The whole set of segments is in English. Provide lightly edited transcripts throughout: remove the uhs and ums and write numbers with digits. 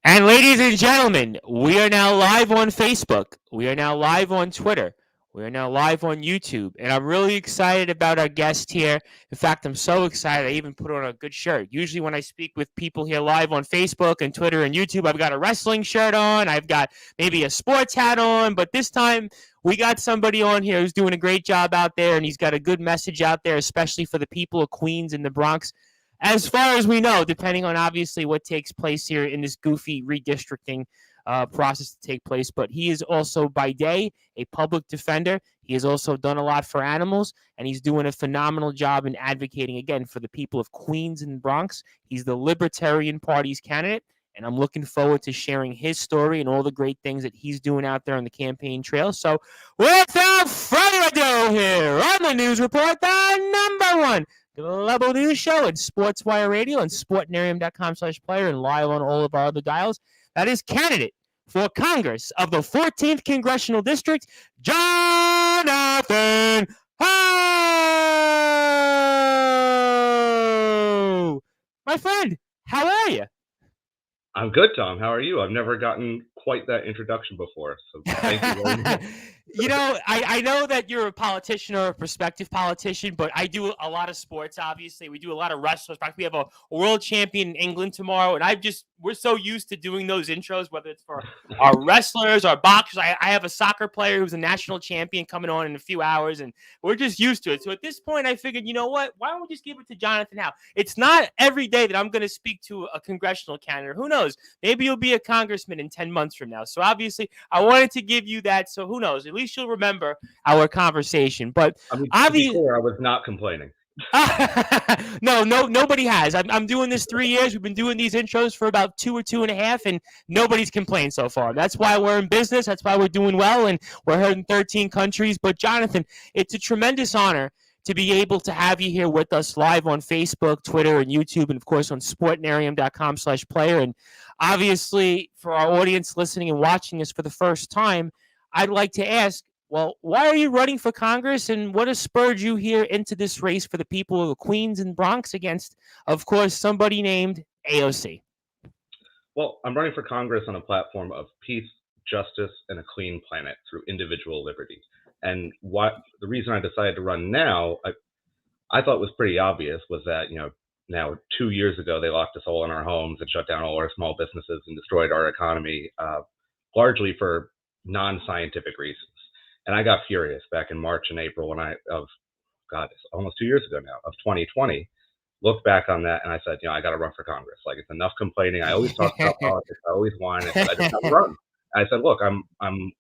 And ladies and gentlemen, we are now live on Facebook. We are now live on Twitter. We are now live on YouTube. And I'm really excited about our guest here. In fact, I'm so excited I even put on a good shirt. Usually when I speak with people here live on Facebook and Twitter and YouTube, I've got a wrestling shirt on. I've got maybe a sports hat on. But this time we got somebody on here who's doing a great job out there. And he's got a good message out there, especially for the people of Queens and the Bronx. As far as we know, depending on obviously what takes place here in this goofy redistricting process to take place. But he is also by day a public defender. He has also done a lot for animals, and he's doing a phenomenal job in advocating, again, for the people of Queens and Bronx. He's the Libertarian Party's candidate, and I'm looking forward to sharing his story and all the great things that he's doing out there on the campaign trail. So without further ado, here on the News Report, the number one global news show and SportsWire Radio and sportnarium.com/player and live on all of our other dials. That is candidate for Congress of the 14th Congressional District, Jonathan Howe. My friend, how are you? I'm good, Tom. How are you? I've never gotten quite that introduction before, so thank you very much. You know, I know that you're a politician or a prospective politician, but I do a lot of sports, obviously. We do a lot of wrestlers. In fact, we have a world champion in England tomorrow, and we're so used to doing those intros, whether it's for our wrestlers, our boxers. I have a soccer player who's a national champion coming on in a few hours, and we're just used to it. So at this point, I figured, you know what? Why don't we just give it to Jonathan Howe? It's not every day that I'm going to speak to a congressional candidate. Who knows? Maybe you'll be a congressman in 10 months from now. So obviously, I wanted to give you that. So who knows? At least you'll remember our conversation. But I mean, to be clear, I was not complaining. No, nobody has. I'm doing this 3 years. We've been doing these intros for about 2 or 2.5, and nobody's complained so far. That's why we're in business. That's why we're doing well, and we're heard in 13 countries. But Jonathan, it's a tremendous honor to be able to have you here with us live on Facebook, Twitter, and YouTube, and of course on sportnarium.com/player. And obviously, for our audience listening and watching us for the first time, I'd like to ask, well, why are you running for Congress, and what has spurred you here into this race for the people of the Queens and Bronx against, of course, somebody named AOC? Well, I'm running for Congress on a platform of peace, justice, and a clean planet through individual liberty. And the reason I decided to run now, I thought was pretty obvious, was that, now 2 years ago, they locked us all in our homes and shut down all our small businesses and destroyed our economy, largely for non-scientific reasons. And I got furious back in March and April it's almost 2 years ago now, of 2020, looked back on that and I said, I got to run for Congress. Like, it's enough complaining. I always talk about politics. I always whine. I said, I just have to run. I said, look, I'm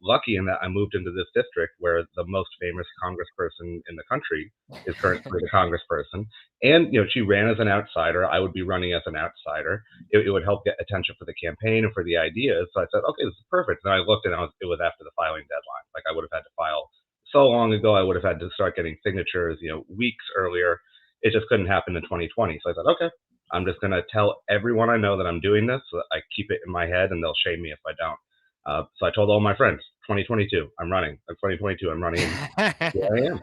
lucky in that I moved into this district where the most famous congressperson in the country is currently the congressperson. And, she ran as an outsider. I would be running as an outsider. It would help get attention for the campaign and for the ideas. So I said, okay, this is perfect. And I looked and it was after the filing deadline. Like, I would have had to file so long ago. I would have had to start getting signatures, weeks earlier. It just couldn't happen in 2020. So I said, okay, I'm just going to tell everyone I know that I'm doing this. So I keep it in my head and they'll shame me if I don't. So I told all my friends, 2022, I'm running. 2022, I'm running. Here I am.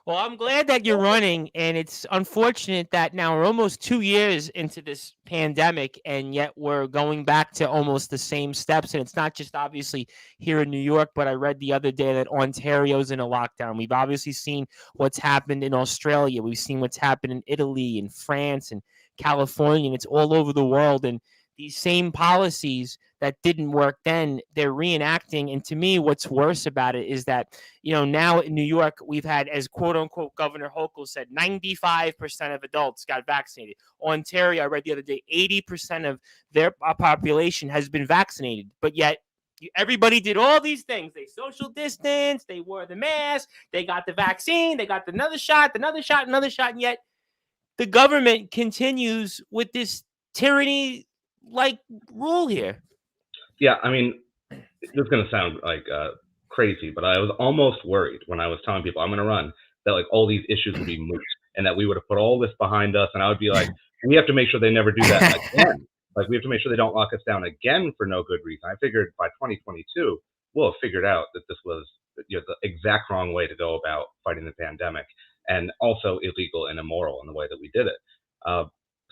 Well, I'm glad that you're running, and it's unfortunate that now we're almost 2 years into this pandemic, and yet we're going back to almost the same steps. And it's not just obviously here in New York, but I read the other day that Ontario's in a lockdown. We've obviously seen what's happened in Australia. We've seen what's happened in Italy and France and California, and it's all over the world. And these same policies that didn't work then, they're reenacting. And to me, what's worse about it is that, now in New York, we've had, as quote unquote, Governor Hochul said, 95% of adults got vaccinated. Ontario, I read the other day, 80% of their population has been vaccinated. But yet, everybody did all these things. They social distance, they wore the mask, they got the vaccine, they got another shot, another shot. And yet the government continues with this tyranny like rule here. Yeah, I mean, this is going to sound like crazy, but I was almost worried when I was telling people I'm going to run that like all these issues would be moot and that we would have put all this behind us. And I would be like, we have to make sure they never do that again. Like, we have to make sure they don't lock us down again for no good reason. I figured by 2022, we'll have figured out that this was the exact wrong way to go about fighting the pandemic, and also illegal and immoral in the way that we did it.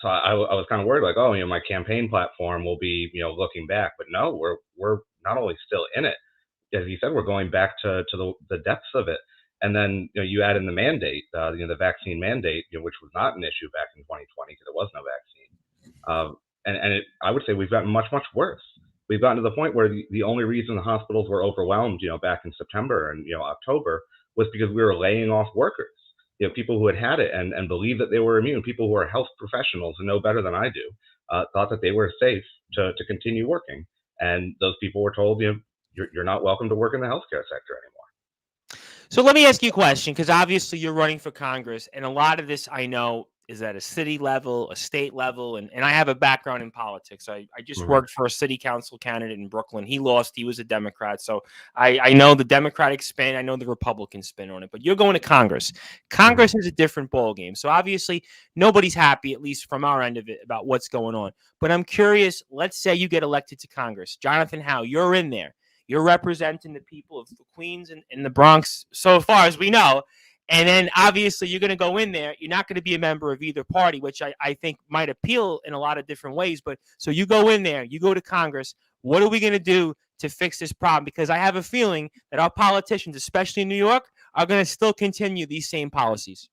so I was kind of worried, like, oh, my campaign platform will be, looking back, but no, we're not only still in it, as you said, we're going back to the depths of it. And then you add in the mandate, the vaccine mandate, which was not an issue back in 2020 because there was no vaccine. I would say we've gotten much worse. We've gotten to the point where the only reason the hospitals were overwhelmed, back in September and October, was because we were laying off workers. People who had it and believed that they were immune, people who are health professionals and know better than I do, thought that they were safe to continue working. And those people were told, you're not welcome to work in the healthcare sector anymore. So let me ask you a question, because obviously you're running for Congress, and a lot of this I know is at a city level, a state level, and I have a background in politics. I just worked for a city council candidate in Brooklyn. He lost. He was a Democrat. So I know the Democratic spin. I know the Republican spin on it. But you're going to Congress. Congress is a different ballgame. So obviously nobody's happy, at least from our end of it, about what's going on. But I'm curious, let's say you get elected to Congress. Jonathan Howe, you're in there. You're representing the people of the Queens and the Bronx, so far as we know. And then obviously you're going to go in there. You're not going to be a member of either party, which I think might appeal in a lot of different ways. But so you go in there, you go to Congress. What are we going to do to fix this problem? Because I have a feeling that our politicians, especially in New York, are going to still continue these same policies.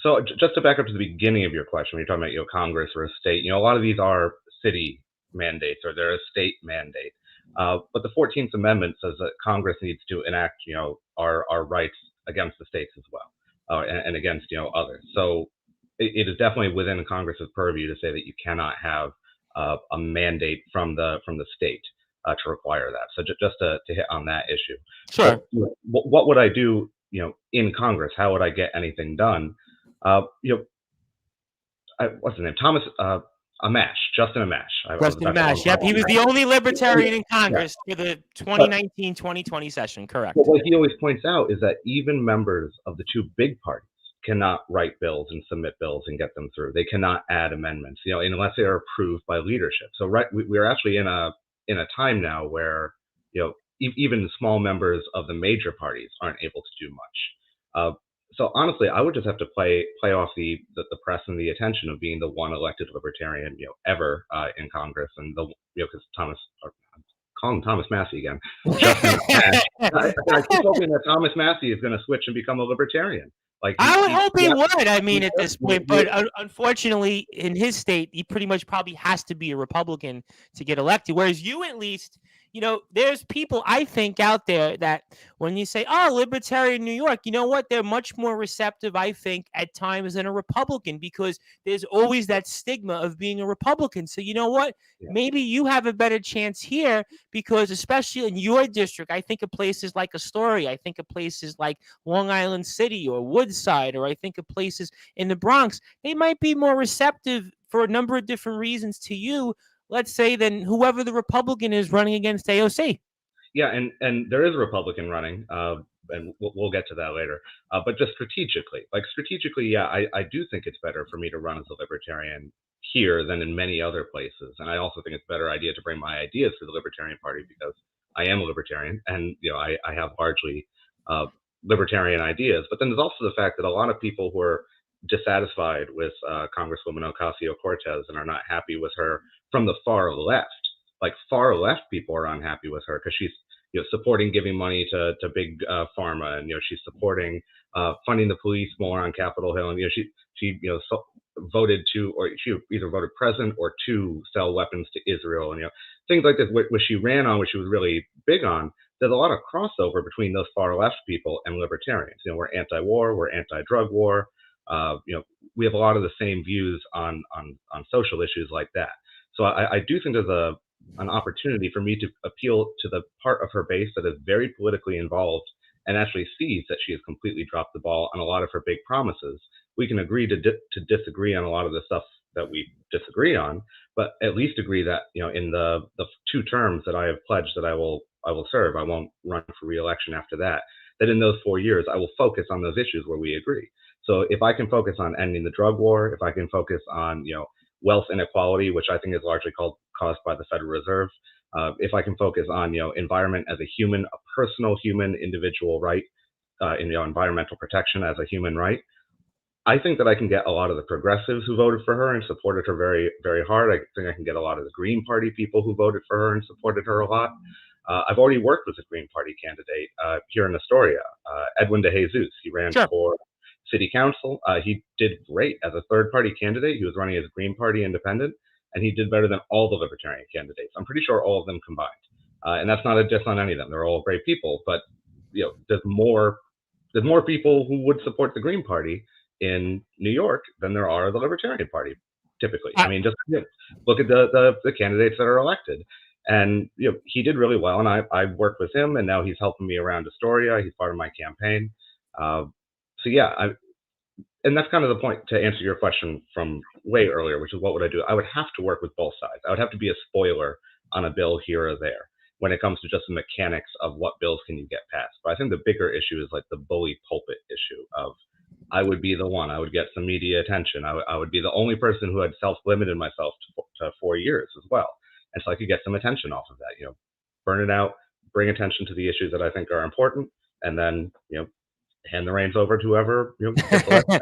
So just to back up to the beginning of your question, when you're talking about Congress or a state, a lot of these are city mandates or they're a state mandate. But the 14th Amendment says that Congress needs to enact, our rights against the states as well, and against, others. So it is definitely within Congress's purview to say that you cannot have a mandate from the state to require that. So just to hit on that issue. Sure. So, what would I do, in Congress? How would I get anything done? What's his name? Justin Amash. Justin Amash. Yep, he was the only libertarian in Congress for the 2019-2020 session. Correct. But what he always points out is that even members of the two big parties cannot write bills and submit bills and get them through. They cannot add amendments, unless they are approved by leadership. So we're actually in a time now where even small members of the major parties aren't able to do much. So honestly, I would just have to play off the press and the attention of being the one elected libertarian, ever in Congress, and because I'm calling Thomas Massey again. I keep hoping that Thomas Massey is going to switch and become a libertarian. Like I would hope he would. I mean, at this point, but unfortunately, in his state, he pretty much probably has to be a Republican to get elected. Whereas you, at least, there's people I think out there that when you say, "Oh, libertarian New York," you know what? They're much more receptive, I think, at times than a Republican, because there's always that stigma of being a Republican. So you know what? Yeah. Maybe you have a better chance here, because especially in your district, I think of places like Astoria, I think of places like Long Island City or Woodside, or I think of places in the Bronx. They might be more receptive for a number of different reasons to you, let's say, than whoever the Republican is running against AOC. Yeah, and there is a Republican running, and we'll get to that later. But just strategically, yeah, I do think it's better for me to run as a libertarian here than in many other places. And I also think it's a better idea to bring my ideas to the Libertarian Party, because I am a libertarian, and I have largely libertarian ideas. But then there's also the fact that a lot of people who are dissatisfied with Congresswoman Ocasio-Cortez and are not happy with her from the far left. Like, far left people are unhappy with her because she's supporting giving money to big pharma, and she's supporting funding the police more on Capitol Hill, and she voted to, or she either voted present or to sell weapons to Israel, and things like this, which she ran on, which she was really big on. There's a lot of crossover between those far left people and libertarians. We're anti-war, we're anti-drug war. We have a lot of the same views on social issues like that. So I do think there's an opportunity for me to appeal to the part of her base that is very politically involved and actually sees that she has completely dropped the ball on a lot of her big promises. We can agree to disagree on a lot of the stuff that we disagree on, but at least agree that in the 2 terms that I have pledged that I will serve, I won't run for re-election after that. That in those 4 years, I will focus on those issues where we agree. So if I can focus on ending the drug war, if I can focus on wealth inequality, which I think is largely caused by the Federal Reserve, if I can focus on environment as a human, a personal human individual right, in environmental protection as a human right, I think that I can get a lot of the progressives who voted for her and supported her very, very hard. I think I can get a lot of the Green Party people who voted for her and supported her a lot. I've already worked with a Green Party candidate here in Astoria, Edwin de Jesus. He ran Sure. for city council. He did great as a third-party candidate. He was running as Green Party independent, and he did better than all the Libertarian candidates. I'm pretty sure all of them combined. And that's not a diss on any of them. They're all great people, but there's more people who would support the Green Party in New York than there are the Libertarian Party, typically. I mean, just look at the candidates that are elected. And he did really well, and I worked with him, and now he's helping me around Astoria. He's part of my campaign. So yeah, and that's kind of the point to answer your question from way earlier, which is what would I do? I would have to work with both sides. I would have to be a spoiler on a bill here or there when it comes to just the mechanics of what bills can you get passed. But I think the bigger issue is like the bully pulpit issue of I would be the one. I would get some media attention. I would be the only person who had self-limited myself to 4 years as well. And so I could get some attention off of that, burn it out, bring attention to the issues that I think are important, and then, hand the reins over to whoever, gets elected.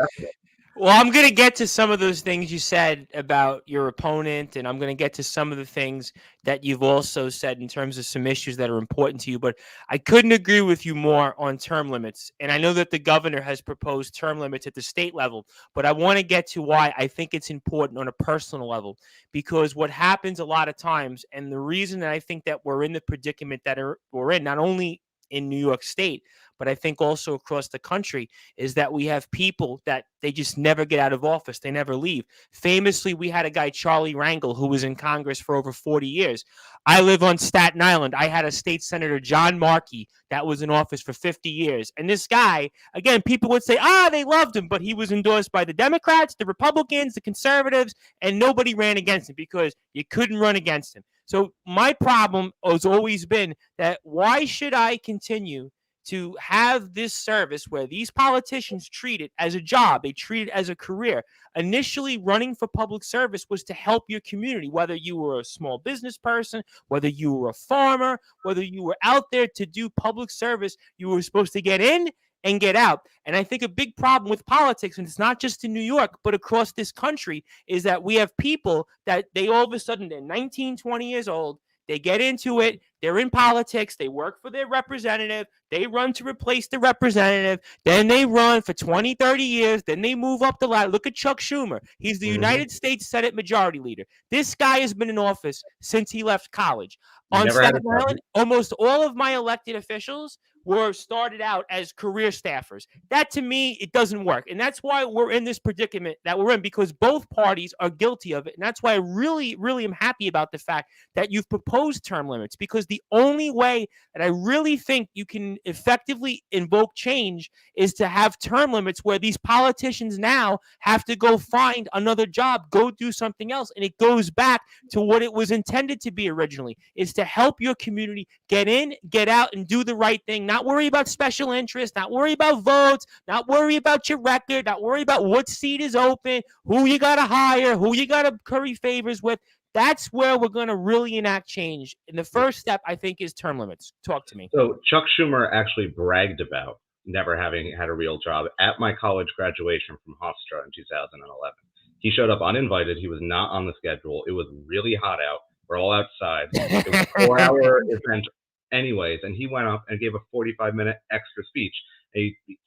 Well, I'm going to get to some of those things you said about your opponent, and I'm going to get to some of the things that you've also said in terms of some issues that are important to you. But I couldn't agree with you more on term limits. And I know that the governor has proposed term limits at the state level, but I want to get to why I think it's important on a personal level. Because what happens a lot of times, and the reason that I think that we're in the predicament that we're in, not only in New York State, but I think also across the country, is that we have people that they just never get out of office. They never leave. Famously, we had a guy, Charlie Rangel, who was in Congress for over 40 years. I live on Staten Island. I had a state senator, John Markey, that was in office for 50 years. And this guy, again, people would say, they loved him, but he was endorsed by the Democrats, the Republicans, the conservatives, and nobody ran against him because you couldn't run against him. So my problem has always been that why should I continue to have this service where these politicians treat it as a job, they treat it as a career? Initially, running for public service was to help your community, whether you were a small business person, whether you were a farmer, whether you were out there to do public service, you were supposed to get in and get out. And I think a big problem with politics, and it's not just in New York, but across this country, is that we have people that they all of a sudden, they're 19, 20 years old, they get into it, they're in politics, they work for their representative, they run to replace the representative, then they run for 20, 30 years, then they move up the ladder. Look at Chuck Schumer. He's the United States Senate Majority Leader. This guy has been in office since he left college. On Staten Island, almost all of my elected officials were started out as career staffers. That, to me, it doesn't work. And that's why we're in this predicament that we're in, because both parties are guilty of it. And that's why I really, really am happy about the fact that you've proposed term limits, because the only way that I really think you can effectively invoke change is to have term limits where these politicians now have to go find another job, go do something else. And it goes back to what it was intended to be originally, is to help your community get in, get out, and do the right thing. Not worry about special interests, not worry about votes, not worry about your record, not worry about what seat is open, who you got to hire, who you got to curry favors with. That's where we're going to really enact change. And the first step, I think, is term limits. Talk to me. So Chuck Schumer actually bragged about never having had a real job at my college graduation from Hofstra in 2011. He showed up uninvited. He was not on the schedule. It was really hot out. We're all outside. It was a 4-hour event anyways, and he went up and gave a 45-minute extra speech.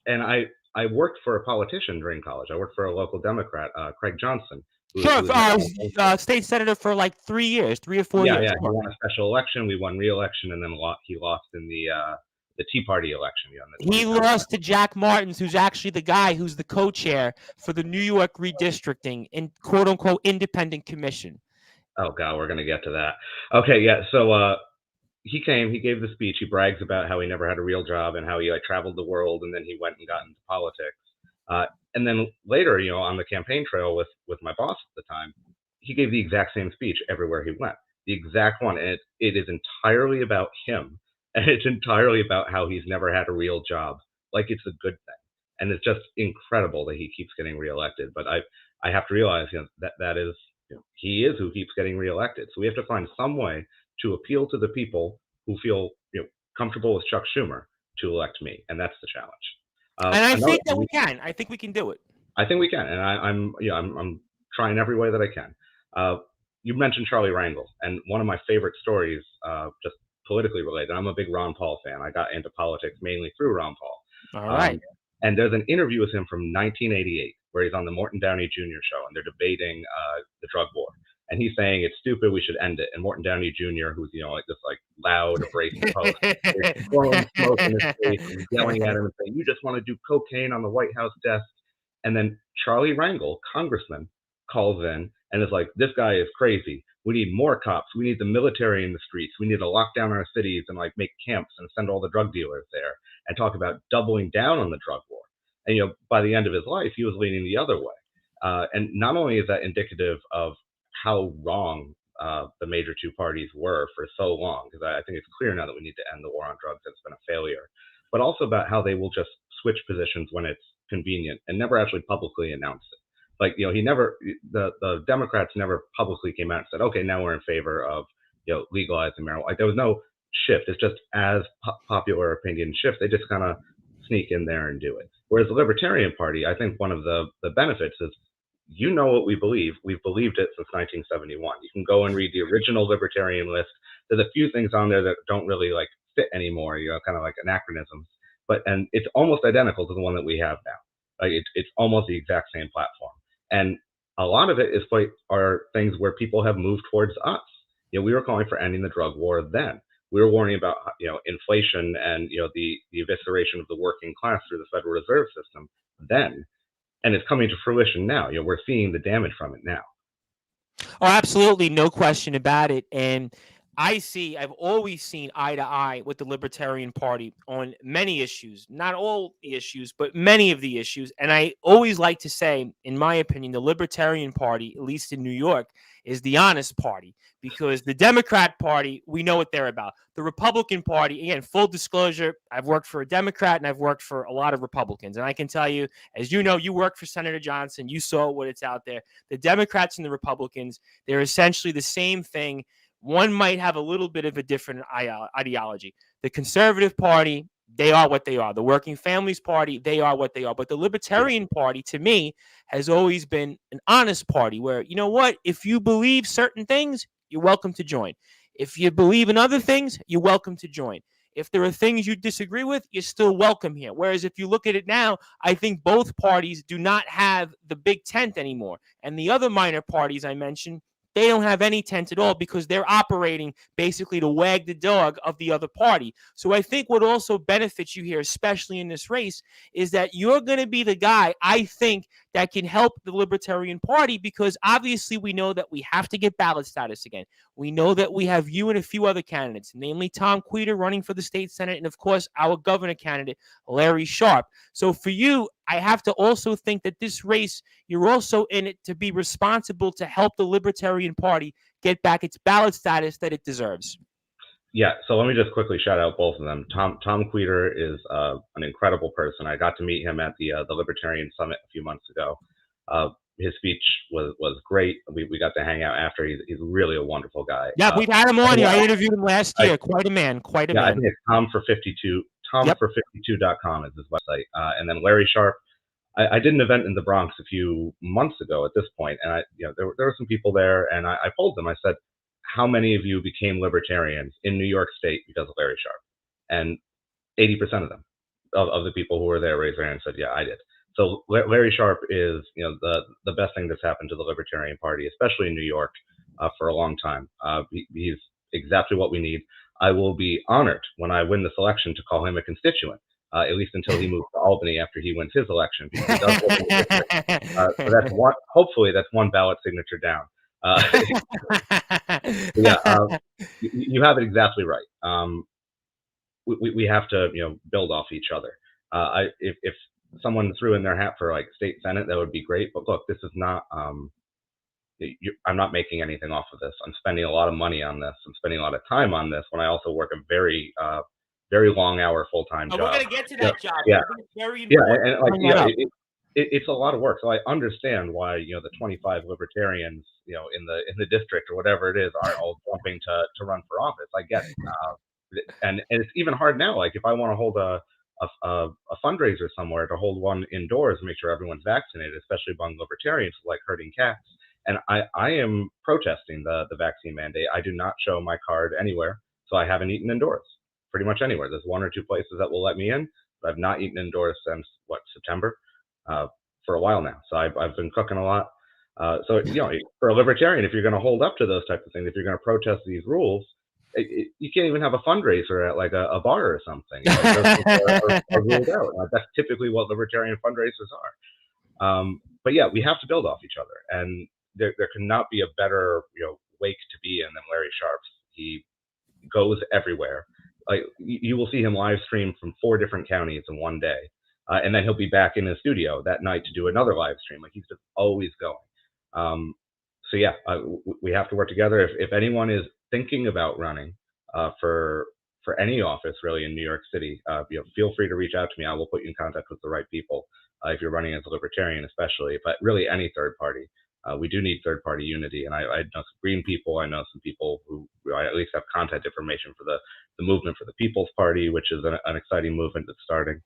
And I worked for a politician during college. I worked for a local Democrat, Craig Johnson. State senator for like 3 years, 3 or 4 years. Yeah, he won a special election. We won re-election, and then he lost in the Tea Party election. He lost to Jack Martins, who's actually the guy who's the co-chair for the New York Redistricting and quote-unquote Independent Commission. Oh, God, we're going to get to that. Okay, yeah, so he came, he gave the speech, he brags about how he never had a real job and how he traveled the world, and then he went and got into politics. And then later, on the campaign trail with my boss at the time, he gave the exact same speech everywhere he went. The exact one. And it is entirely about him. And it's entirely about how he's never had a real job. Like it's a good thing. And it's just incredible that he keeps getting reelected. But I have to realize that is, he is who keeps getting reelected. So we have to find some way to appeal to the people who feel comfortable with Chuck Schumer to elect me. And that's the challenge. And I think that we can. I think we can do it. I think we can, and I'm trying every way that I can. You mentioned Charlie Rangel, and one of my favorite stories, just politically related. I'm a big Ron Paul fan. I got into politics mainly through Ron Paul. All right. And there's an interview with him from 1988 where he's on the Morton Downey Jr. show, and they're debating the drug war. And he's saying it's stupid, we should end it. And Morton Downey Jr., who's like this loud, abrasive host, is throwing smoke in his face and yelling at him and saying, "You just want to do cocaine on the White House desk." And then Charlie Rangel, congressman, calls in and is like, "This guy is crazy. We need more cops. We need the military in the streets. We need to lock down our cities and make camps and send all the drug dealers there," and talk about doubling down on the drug war. And by the end of his life, he was leaning the other way. And not only is that indicative of how wrong the major two parties were for so long, because I think it's clear now that we need to end the war on drugs. It's been a failure, but also about how they will just switch positions when it's convenient and never actually publicly announce it. The Democrats never publicly came out and said, "Okay, now we're in favor of legalizing marijuana." There was no shift. It's just as popular opinion shifts, they just kind of sneak in there and do it. Whereas the Libertarian Party, I think one of the benefits is, what we believe. We've believed it since 1971. You can go and read the original Libertarian list. There's a few things on there that don't really fit anymore, kind of like anachronisms. And it's almost identical to the one that we have now. It's almost the exact same platform. And a lot of it are things where people have moved towards us. We were calling for ending the drug war then. We were warning about inflation and the evisceration of the working class through the Federal Reserve System then. And it's coming to fruition now. We're seeing the damage from it now. Oh, absolutely. No question about it. And I've always seen eye to eye with the Libertarian Party on many issues, not all the issues, but many of the issues. And I always like to say, in my opinion, the Libertarian Party, at least in New York, is the honest party, because the Democrat Party, we know what they're about. The Republican Party, again, full disclosure, I've worked for a Democrat and I've worked for a lot of Republicans. And I can tell you, as you know, you worked for Senator Johnson, you saw what it's out there. The Democrats and the Republicans, they're essentially the same thing. One might have a little bit of a different ideology. The Conservative Party, they are what they are. The Working Families Party, they are what they are. But the Libertarian Party, to me, has always been an honest party where, you know what, if you believe certain things, you're welcome to join. If you believe in other things, you're welcome to join. If there are things you disagree with, you're still welcome here. Whereas if you look at it now, I think both parties do not have the big tent anymore. And the other minor parties I mentioned, they don't have any tent at all because they're operating basically to wag the dog of the other party. So I think what also benefits you here, especially in this race, is that you're going to be the guy, I think, that can help the Libertarian Party, because obviously we know that we have to get ballot status again. We know that we have you and a few other candidates, namely Tom Queter running for the state Senate, and of course our governor candidate, Larry Sharpe. So for you, I have to also think that this race, you're also in it to be responsible to help the Libertarian Party get back its ballot status that it deserves. Yeah, so let me just quickly shout out both of them. Tom Queter is an incredible person. I got to meet him at the Libertarian Summit a few months ago. His speech was great. We got to hang out after. He's really a wonderful guy. Yeah, we've had him on here. I interviewed him last year. Quite a man. Quite a man. I think it's Tom for 52. TomFor52.com is his website. And then Larry Sharpe. I did an event in the Bronx a few months ago at this point, and there were some people there, and I polled them. I said, how many of you became libertarians in New York State because of Larry Sharpe? And 80% of them, of the people who were there, raised their hand and said, yeah, I did. So Larry Sharpe is, the best thing that's happened to the Libertarian Party, especially in New York, for a long time. He's exactly what we need. I will be honored when I win this election to call him a constituent, at least until he moves to Albany after he wins his election. Because he does live in the district. So that's one. Hopefully, that's one ballot signature down. You have it exactly right. We have to build off each other. If someone threw in their hat for state senate, that would be great. But look, this is not. I'm not making anything off of this. I'm spending a lot of money on this. I'm spending a lot of time on this when I also work a very long hour full-time job. We're gonna get to that job. It's a lot of work. So I understand why the 25 libertarians in the district or whatever it is aren't all jumping to run for office. I get it. And it's even hard now. If I want to hold a a fundraiser somewhere to hold one indoors, make sure everyone's vaccinated, especially among libertarians who like herding cats. And I am protesting the vaccine mandate. I do not show my card anywhere, so I haven't eaten indoors, pretty much anywhere. There's 1 or 2 places that will let me in, but I've not eaten indoors since, September, for a while now. So I've been cooking a lot. So, for a libertarian, if you're going to hold up to those types of things, if you're going to protest these rules, you can't even have a fundraiser at like a bar or something. Those things are ruled out. That's typically what libertarian fundraisers are. But yeah, we have to build off each other, and there cannot be a better wake to be in than Larry Sharp's. He goes everywhere. Like you will see him live stream from 4 different counties in one day, and then he'll be back in his studio that night to do another live stream. Like he's just always going. So yeah, we have to work together. If anyone is thinking about running for any office really in New York City, feel free to reach out to me. I will put you in contact with the right people if you're running as a libertarian, especially. But really, any third party. We do need third party unity, and I know some Green people. I know some people who I at least have contact information for the movement for the People's Party, which is an exciting movement that's starting.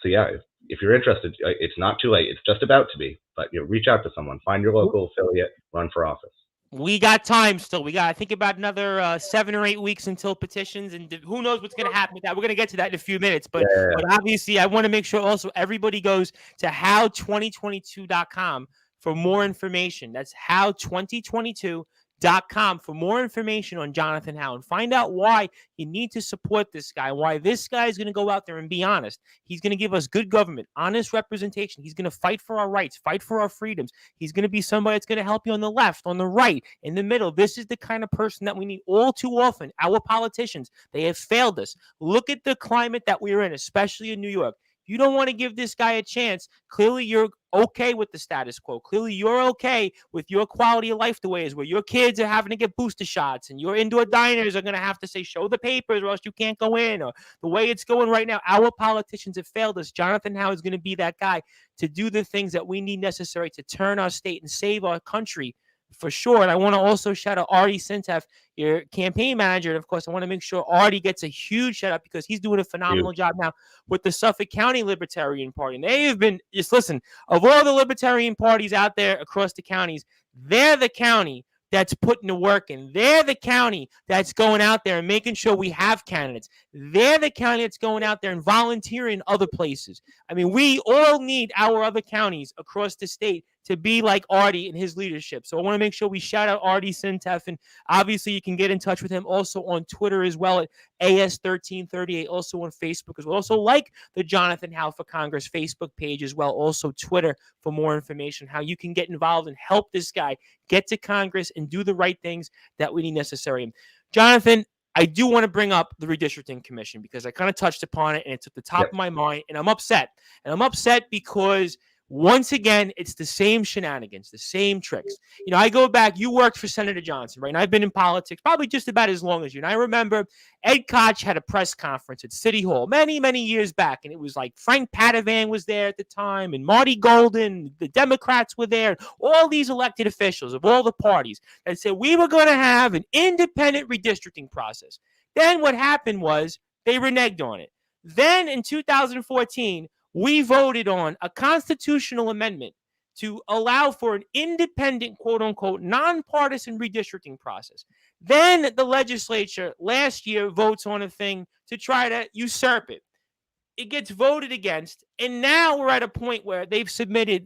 So yeah, if you're interested, it's not too late. It's just about to be. But reach out to someone, find your local affiliate, run for office. We got time still. We got, I think, about another 7 or 8 weeks until petitions, and who knows what's going to happen with that. We're going to get to that in a few minutes. But obviously, I want to make sure also everybody goes to how2022.com for more information. That's how2022.com for more information on Jonathan Howe, and find out why you need to support this guy, why this guy is going to go out there and be honest. He's going to give us good government, honest representation. He's going to fight for our rights, fight for our freedoms. He's going to be somebody that's going to help you on the left, on the right, in the middle. This is the kind of person that we need all too often. Our politicians, they have failed us. Look at the climate that we're in, especially in New York. You don't want to give this guy a chance. Clearly, you're okay with the status quo. Clearly, you're okay with your quality of life the way it is, where your kids are having to get booster shots and your indoor diners are going to have to say, show the papers or else you can't go in, or the way it's going right now. Our politicians have failed us. Jonathan Howe is going to be that guy to do the things that we need necessary to turn our state and save our country for sure. And I want to also shout out Artie Sintef, your campaign manager. And of course, I want to make sure Artie gets a huge shout out because he's doing a phenomenal job now with the Suffolk County Libertarian Party. And they have been, just listen, of all the Libertarian parties out there across the counties, they're the county that's putting the work in. They're the county that's going out there and making sure we have candidates. They're the county that's going out there and volunteering other places. I mean, we all need our other counties across the state to be like Artie in his leadership. So I want to make sure we shout out Artie Sintef, and obviously you can get in touch with him also on Twitter as well at AS1338, also on Facebook as well. Also like the Jonathan Howe for Congress Facebook page as well, also Twitter for more information, how you can get involved and help this guy get to Congress and do the right things that we need necessary. Jonathan, I do want to bring up the Redistricting Commission because I kind of touched upon it and it's at the top of my mind, and I'm upset. And I'm upset because once again, it's the same shenanigans, the same tricks. You know, I go back, you worked for Senator Johnson, right? And I've been in politics probably just about as long as you. And I remember Ed Koch had a press conference at City Hall many, many years back. And it was like Frank Padovan was there at the time, and Marty Golden, the Democrats were there, all these elected officials of all the parties that said we were going to have an independent redistricting process. Then what happened was they reneged on it. Then in 2014, we voted on a constitutional amendment to allow for an independent, quote unquote, nonpartisan redistricting process. Then the legislature last year votes on a thing to try to usurp it. It gets voted against, and now we're at a point where they've submitted,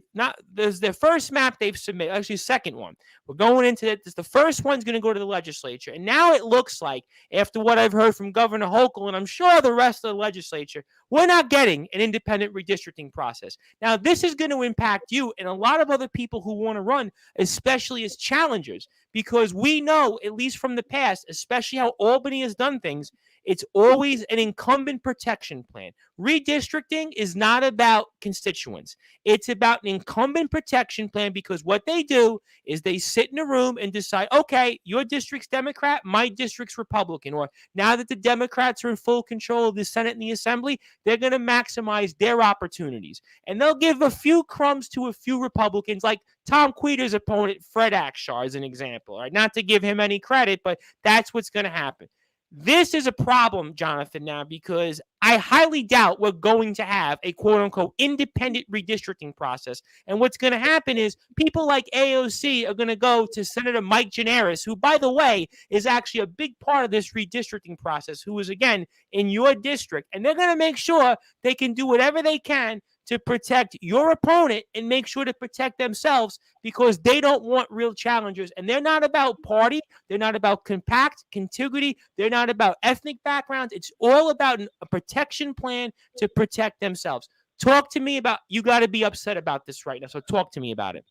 there's their first map they've submitted, actually second one. We're going into it. The first one's going to go to the legislature, and now it looks like, after what I've heard from Governor Hochul, and I'm sure the rest of the legislature, we're not getting an independent redistricting process. Now, this is going to impact you and a lot of other people who want to run, especially as challengers, because we know, at least from the past, especially how Albany has done things, it's always an incumbent protection plan. Redistricting is not about constituents. It's about an incumbent protection plan, because what they do is they sit in a room and decide, okay, your district's Democrat, my district's Republican. Or now that the Democrats are in full control of the Senate and the Assembly, they're going to maximize their opportunities. And they'll give a few crumbs to a few Republicans, like Tom Queter's opponent, Fred Akshar, as an example. Right? Not to give him any credit, but that's what's going to happen. This is a problem, Jonathan, now, because I highly doubt we're going to have a quote-unquote independent redistricting process. And what's going to happen is people like AOC are going to go to Senator Mike Gianaris, who, by the way, is actually a big part of this redistricting process, who is, again, in your district. And they're going to make sure they can do whatever they can to protect your opponent and make sure to protect themselves, because they don't want real challengers. And they're not about party. They're not about compact, contiguity. They're not about ethnic backgrounds. It's all about a protection plan to protect themselves. Talk to me about, you got to be upset about this right now. So talk to me about it.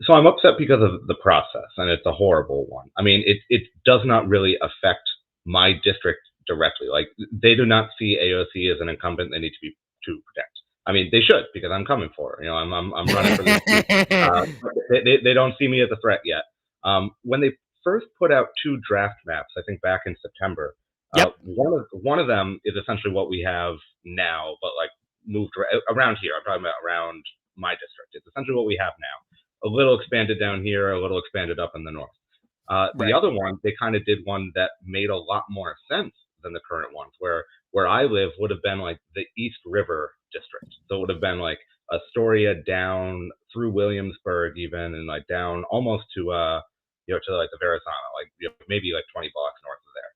So I'm upset because of the process, and it's a horrible one. I mean, it does not really affect my district directly. Like, they do not see AOC as an incumbent they need to protect. I mean, they should, because I'm coming for her. You know, I'm running for this. They don't see me as a threat yet. When they first put out 2 draft maps, I think back in September, one of them is essentially what we have now, but like moved around here. I'm talking about around my district. It's essentially what we have now. A little expanded down here, a little expanded up in the north. The other one, they kind of did one that made a lot more sense than the current ones, where I live would have been like the East River district. So it would have been like Astoria down through Williamsburg even, and like down almost to to like the Verrazano, like maybe like 20 blocks north of there.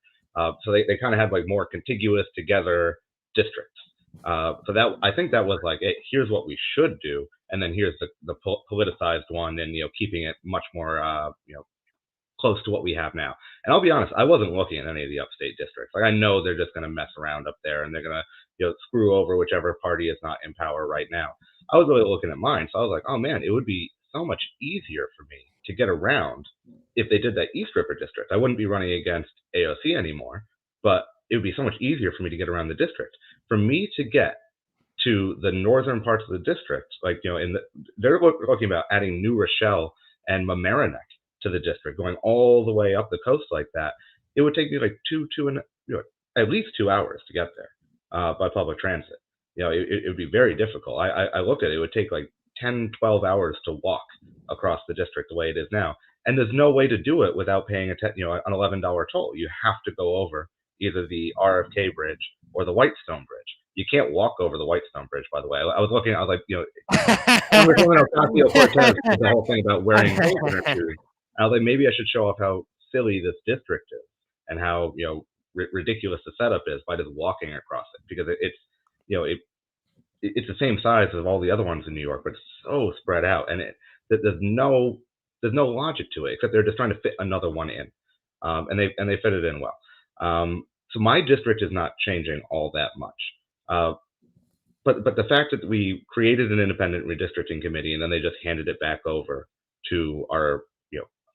So they kind of had like more contiguous together districts. So that, I think that was like, here's what we should do, and then here's the politicized one, and keeping it much more close to what we have now. And I'll be honest, I wasn't looking at any of the upstate districts. Like, I know they're just going to mess around up there, and they're going to screw over whichever party is not in power right now. I was really looking at mine, so I was like, oh man, it would be so much easier for me to get around if they did that East River district. I wouldn't be running against AOC anymore, but it would be so much easier for me to get around the district. For me to get to the northern parts of the district, like, they're talking about adding New Rochelle and Mamaroneck to the district, going all the way up the coast like that. It would take me like at least 2 hours to get there by public transit. It would be very difficult. I looked at it. It would take like 10, 12 hours to walk across the district the way it is now. And there's no way to do it without paying an $11 toll. You have to go over either the RFK bridge or the Whitestone bridge. You can't walk over the Whitestone bridge, by the way. I was looking, I was like, Ocasio-Cortez, the whole thing about wearing holes in her shoes. I was like, maybe I should show off how silly this district is and how ridiculous the setup is by just walking across it, because it's the same size as all the other ones in New York, but it's so spread out, and there's no logic to it, except they're just trying to fit another one in, and they fit it in well. So my district is not changing all that much, but the fact that we created an independent redistricting committee and then they just handed it back over to our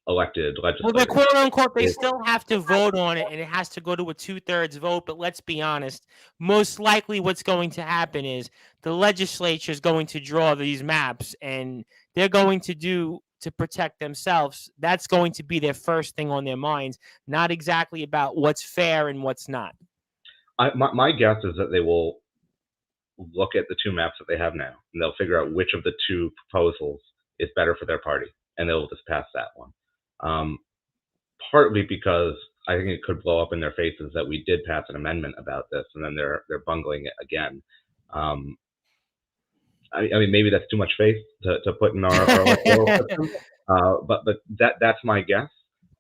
elected legislators. Well, the quote unquote, they still have to vote on it, and it has to go to a 2/3 vote. But let's be honest, most likely what's going to happen is the legislature is going to draw these maps, and they're going to protect themselves. That's going to be their first thing on their minds, not exactly about what's fair and what's not. My guess is that they will look at the 2 maps that they have now, and they'll figure out which of the 2 proposals is better for their party, and they'll just pass that one. Partly because I think it could blow up in their faces that we did pass an amendment about this, and then they're bungling it again. I mean, maybe that's too much faith to put in our electoral system, but that's my guess.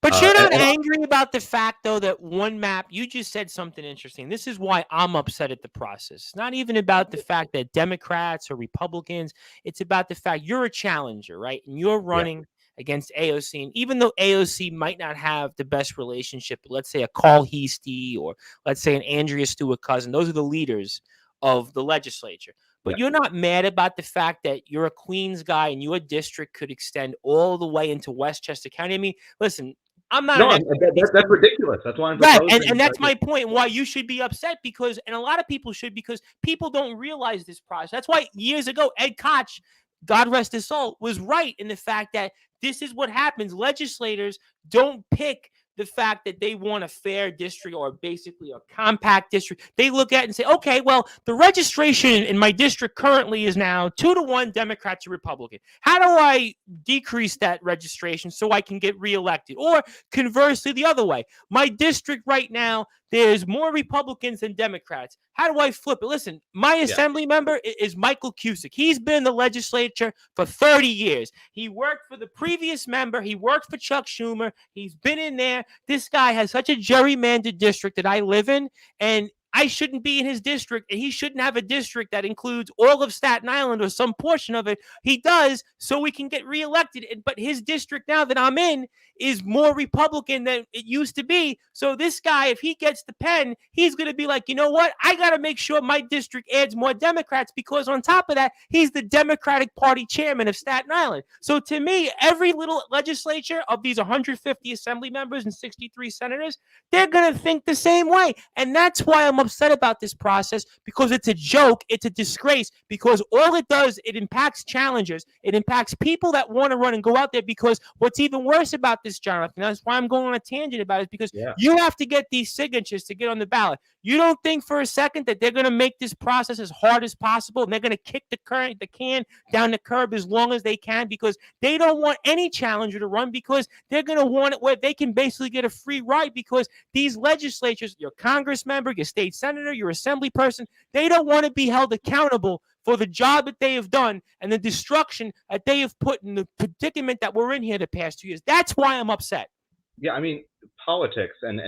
But you're not angry about the fact, though, that one map, you just said something interesting. This is why I'm upset at the process. It's not even about the fact that Democrats or Republicans. It's about the fact you're a challenger, right? And you're running against AOC. And even though AOC might not have the best relationship, let's say a Carl Heastie or let's say an Andrea Stewart-Cousin, those are the leaders of the legislature. But you're not mad about the fact that you're a Queens guy and your district could extend all the way into Westchester County. I mean, listen, I'm not. No, that's ridiculous. That's why I'm right, and that's my point. Why you should be upset, because, and a lot of people should, because people don't realize this process. That's why years ago, Ed Koch, God rest his soul, was right in the fact that this is what happens. Legislators don't pick the fact that they want a fair district or basically a compact district. They look at it and say, okay, well, the registration in my district currently is now 2-1 Democrat to Republican. How do I decrease that registration so I can get reelected? Or conversely, the other way, my district right now, there's more Republicans than Democrats. How do I flip it? Listen, my assembly member is Michael Cusick. He's been in the legislature for 30 years. He worked for the previous member. He worked for Chuck Schumer. He's been in there. This guy has such a gerrymandered district that I live in, and I shouldn't be in his district, and he shouldn't have a district that includes all of Staten Island or some portion of it. He does, so we can get reelected. But his district now that I'm in is more Republican than it used to be. So this guy, if he gets the pen, he's going to be like, you know what? I got to make sure my district adds more Democrats, because on top of that, he's the Democratic Party chairman of Staten Island. So to me, every little legislature of these 150 assembly members and 63 senators, they're going to think the same way. And that's why I'm upset about this process, because it's a joke. It's a disgrace, because all it does, it impacts challengers. It impacts people that want to run and go out there, because what's even worse about this, Jonathan, that's why I'm going on a tangent about it, because you have to get these signatures to get on the ballot. You don't think for a second that they're going to make this process as hard as possible, and they're going to kick the can down the curb as long as they can, because they don't want any challenger to run, because they're going to want it where they can basically get a free ride, because these legislatures, your Congress member, your state senator, your assembly person, they don't want to be held accountable for the job that they have done and the destruction that they have put in the predicament that we're in here the past 2 years. That's why I'm upset. Yeah, I mean, politics and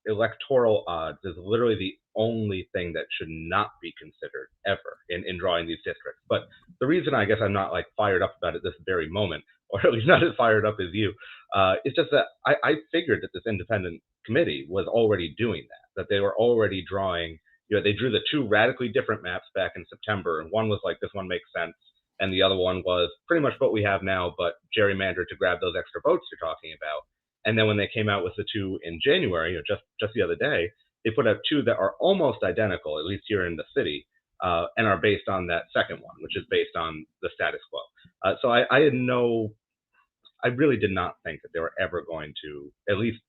electoral odds is literally the only thing that should not be considered ever in drawing these districts. But the reason I guess I'm not like fired up about it this very moment, or at least not as fired up as you, is just that I figured that this independent committee was already doing that they were already drawing. They drew the two radically different maps back in September, and one was like, this one makes sense, and the other one was pretty much what we have now, but gerrymandered to grab those extra votes you're talking about. And then when they came out with the two in January, just the other day, they put out two that are almost identical, at least here in the city, and are based on that second one, which is based on the status quo. So I really did not think that they were ever going to, at least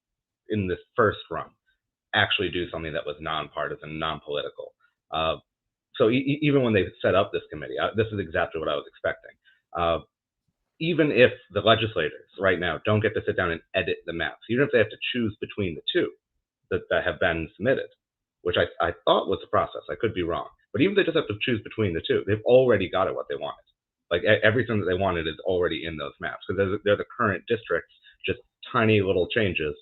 in this first run, actually do something that was nonpartisan, non-political. So even when they set up this committee, this is exactly what I was expecting. Even if the legislators right now don't get to sit down and edit the maps, even if they have to choose between the two that have been submitted, which I thought was the process, I could be wrong, but even if they just have to choose between the two, they've already got it what they wanted. Like everything that they wanted is already in those maps, because they're the current districts, just tiny little changes.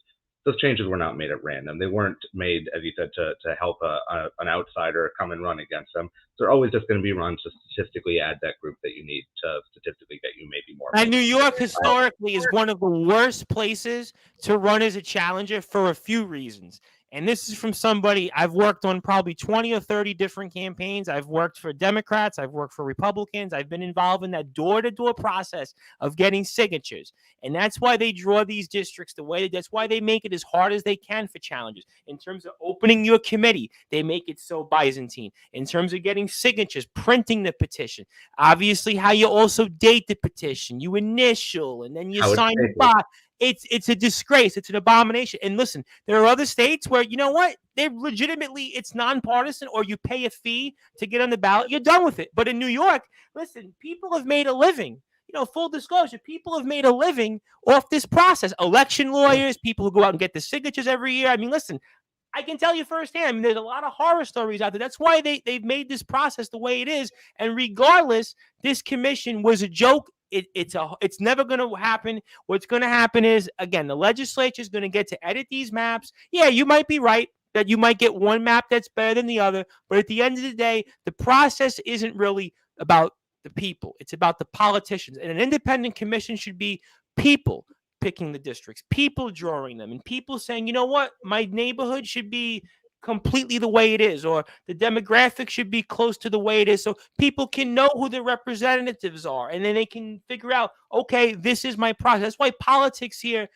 Those changes were not made at random. They weren't made, as you said, to help an outsider come and run against them. They're always just going to be run to statistically add that group that you need to statistically get you maybe more. And New York historically is one of the worst places to run as a challenger for a few reasons. And this is from somebody, I've worked on probably 20 or 30 different campaigns. I've worked for Democrats. I've worked for Republicans. I've been involved in that door-to-door process of getting signatures. And that's why they draw these districts the way. That's why they make it as hard as they can for challengers. In terms of opening your committee, they make it so Byzantine. In terms of getting signatures, printing the petition. Obviously, how you also date the petition. You initial, and then you sign the box. It's a disgrace. It's an abomination. And listen, there are other states where, you know what? They're legitimately, it's nonpartisan, or you pay a fee to get on the ballot. You're done with it. But in New York, listen, people have made a living. Full disclosure, people have made a living off this process. Election lawyers, people who go out and get the signatures every year. I mean, listen, I can tell you firsthand, I mean, there's a lot of horror stories out there. That's why they've made this process the way it is. And regardless, this commission was a joke. It's never going to happen. What's going to happen is, again, the legislature is going to get to edit these maps. Yeah, you might be right that you might get one map that's better than the other. But at the end of the day, the process isn't really about the people. It's about the politicians. And an independent commission should be people picking the districts, people drawing them, and people saying, you know what, my neighborhood should be completely the way it is, or the demographics should be close to the way it is, so people can know who their representatives are, and then they can figure out, okay, this is my process. That's why politics here,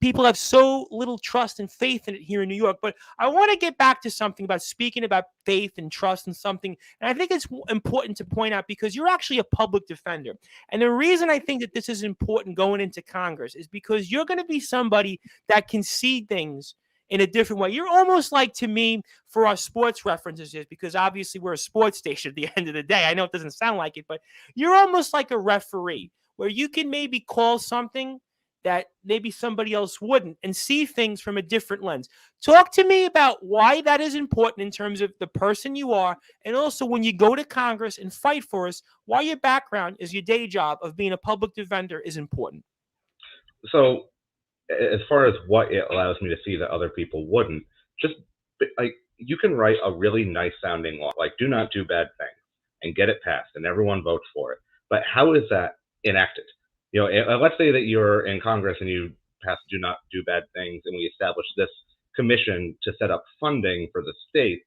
people have so little trust and faith in it here in New York. But I want to get back to something about speaking about faith and trust in something. And I think it's important to point out because you're actually a public defender. And the reason I think that this is important going into Congress is because you're going to be somebody that can see things in a different way. You're almost like, to me, for our sports references, because obviously we're a sports station at the end of the day. I know it doesn't sound like it, but you're almost like a referee where you can maybe call something that maybe somebody else wouldn't and see things from a different lens. Talk to me about why that is important in terms of the person you are, and also when you go to Congress and fight for us, why your background is your day job of being a public defender is important. So as far as what it allows me to see that other people wouldn't, just like you can write a really nice sounding law, like do not do bad things, and get it passed and everyone votes for it. But how is that enacted? You know, let's say that you're in Congress and you pass do not do bad things, and we establish this commission to set up funding for the states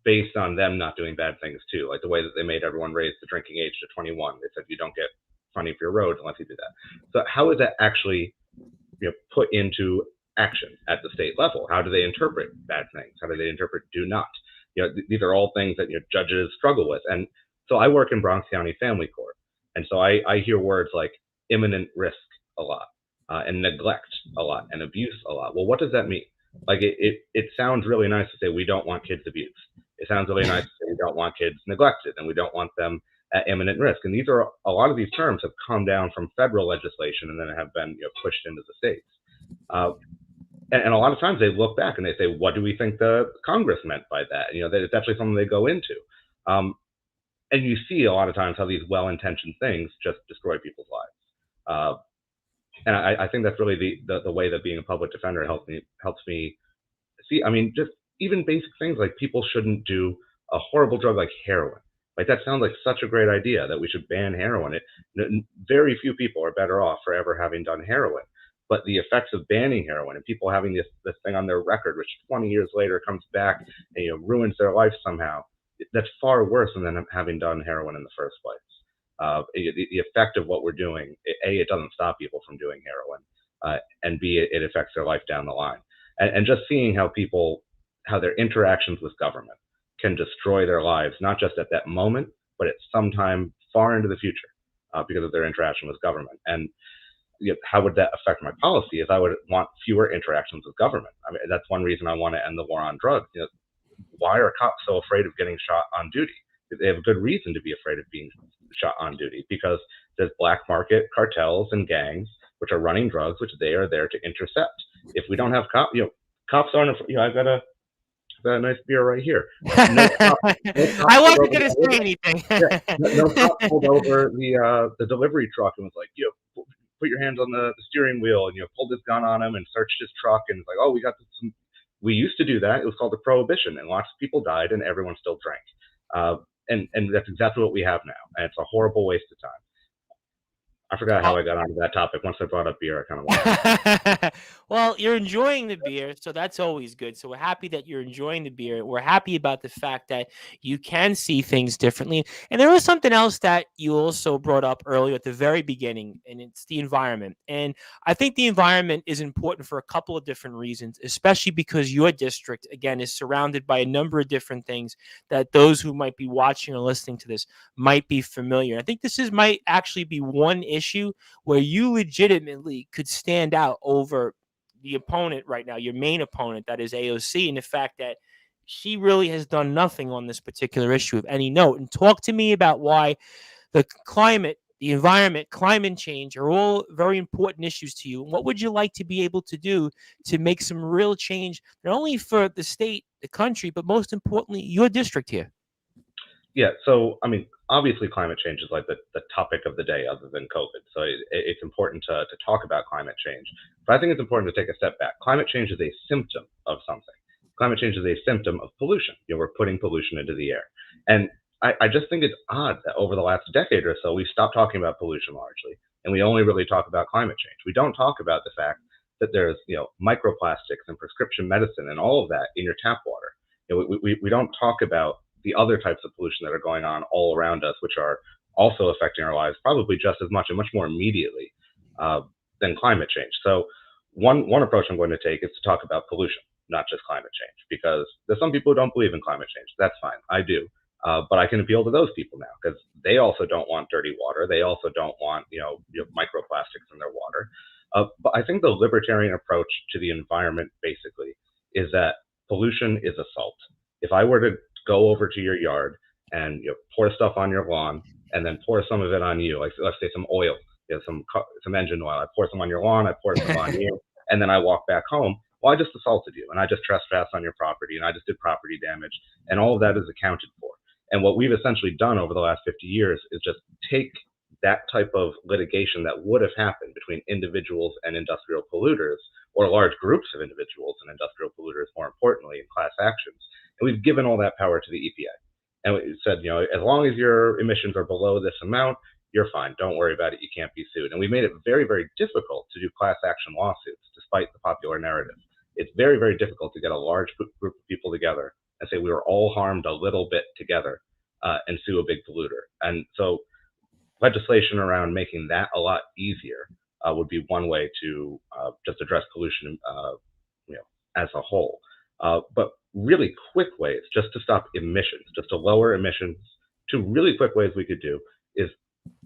based on them not doing bad things too, like the way that they made everyone raise the drinking age to 21. They said you don't get funding for your road unless you do that. So how is that actually put into action at the state level? How do they interpret bad things? How do they interpret do not? These are all things that judges struggle with. And so I work in Bronx County Family Court, and so I hear words like imminent risk a lot, and neglect a lot, and abuse a lot. Well, what does that mean? Like it sounds really nice to say we don't want kids abused. It sounds really nice to say we don't want kids neglected, and we don't want them at imminent risk. And a lot of these terms have come down from federal legislation and then have been pushed into the states. And a lot of times they look back and they say, what do we think the Congress meant by that? That it's actually something they go into. And you see a lot of times how these well-intentioned things just destroy people's lives. And I think that's really the way that being a public defender helps me see. I mean, just even basic things like people shouldn't do a horrible drug like heroin. Like that sounds like such a great idea that we should ban heroin. Very few people are better off for ever having done heroin. But the effects of banning heroin and people having this thing on their record, which 20 years later comes back and ruins their life somehow, that's far worse than them having done heroin in the first place. The effect of what we're doing, A, it doesn't stop people from doing heroin, and B, it affects their life down the line. And just seeing how their interactions with government can destroy their lives, not just at that moment, but at some time far into the future because of their interaction with government. And how would that affect my policy? Is I would want fewer interactions with government. I mean, that's one reason I want to end the war on drugs. Why are cops so afraid of getting shot on duty? They have a good reason to be afraid of being shot on duty because there's black market cartels and gangs which are running drugs, which they are there to intercept. If we don't have cops aren't. I've got a nice beer right here. No cops I wasn't going to say anything. No cop pulled over the delivery truck and was like, put your hands on the steering wheel, and pulled his gun on him and searched his truck, and it's like, oh, we got some. We used to do that. It was called a prohibition, and lots of people died, and everyone still drank. And that's exactly what we have now, and it's a horrible waste of time. I forgot how I got onto that topic. Once I brought up beer, I kind of wanted. Well, you're enjoying the beer, so that's always good. So we're happy that you're enjoying the beer. We're happy about the fact that you can see things differently. And there was something else that you also brought up earlier at the very beginning, and it's the environment. And I think the environment is important for a couple of different reasons, especially because your district, again, is surrounded by a number of different things that those who might be watching or listening to this might be familiar. I think this might actually be one issue where you legitimately could stand out over the opponent right now, your main opponent, that is AOC, and the fact that she really has done nothing on this particular issue of any note. And talk to me about why the climate, the environment, climate change are all very important issues to you. What would you like to be able to do to make some real change, not only for the state, the country, but most importantly, your district here? Yeah, so I mean, obviously climate change is like the topic of the day other than COVID. So it's important to talk about climate change. But I think it's important to take a step back. Climate change is a symptom of something. Climate change is a symptom of pollution. We're putting pollution into the air. And I just think it's odd that over the last decade or so, we've stopped talking about pollution largely, and we only really talk about climate change. We don't talk about the fact that there's microplastics and prescription medicine and all of that in your tap water. We don't talk about the other types of pollution that are going on all around us, which are also affecting our lives probably just as much and much more immediately than climate change. So one approach I'm going to take is to talk about pollution, not just climate change, because there's some people who don't believe in climate change. That's fine. I do. But I can appeal to those people now because they also don't want dirty water. They also don't want, microplastics in their water. But I think the libertarian approach to the environment basically is that pollution is assault. If I were to go over to your yard and pour stuff on your lawn and then pour some of it on you, like let's say some oil, some engine oil, I pour some on your lawn, I pour some on you, and then I walk back home. Well, I just assaulted you and I just trespassed on your property and I just did property damage, and all of that is accounted for. And what we've essentially done over the last 50 years is just take that type of litigation that would have happened between individuals and industrial polluters, or large groups of individuals and industrial polluters, more importantly, in class actions. And we've given all that power to the EPA. And we said, as long as your emissions are below this amount, you're fine. Don't worry about it. You can't be sued. And we made it very, very difficult to do class action lawsuits, despite the popular narrative. It's very, very difficult to get a large group of people together and say we were all harmed a little bit together and sue a big polluter. And so legislation around making that a lot easier would be one way to just address pollution as a whole. But really quick ways just to stop emissions, just to lower emissions, two really quick ways we could do is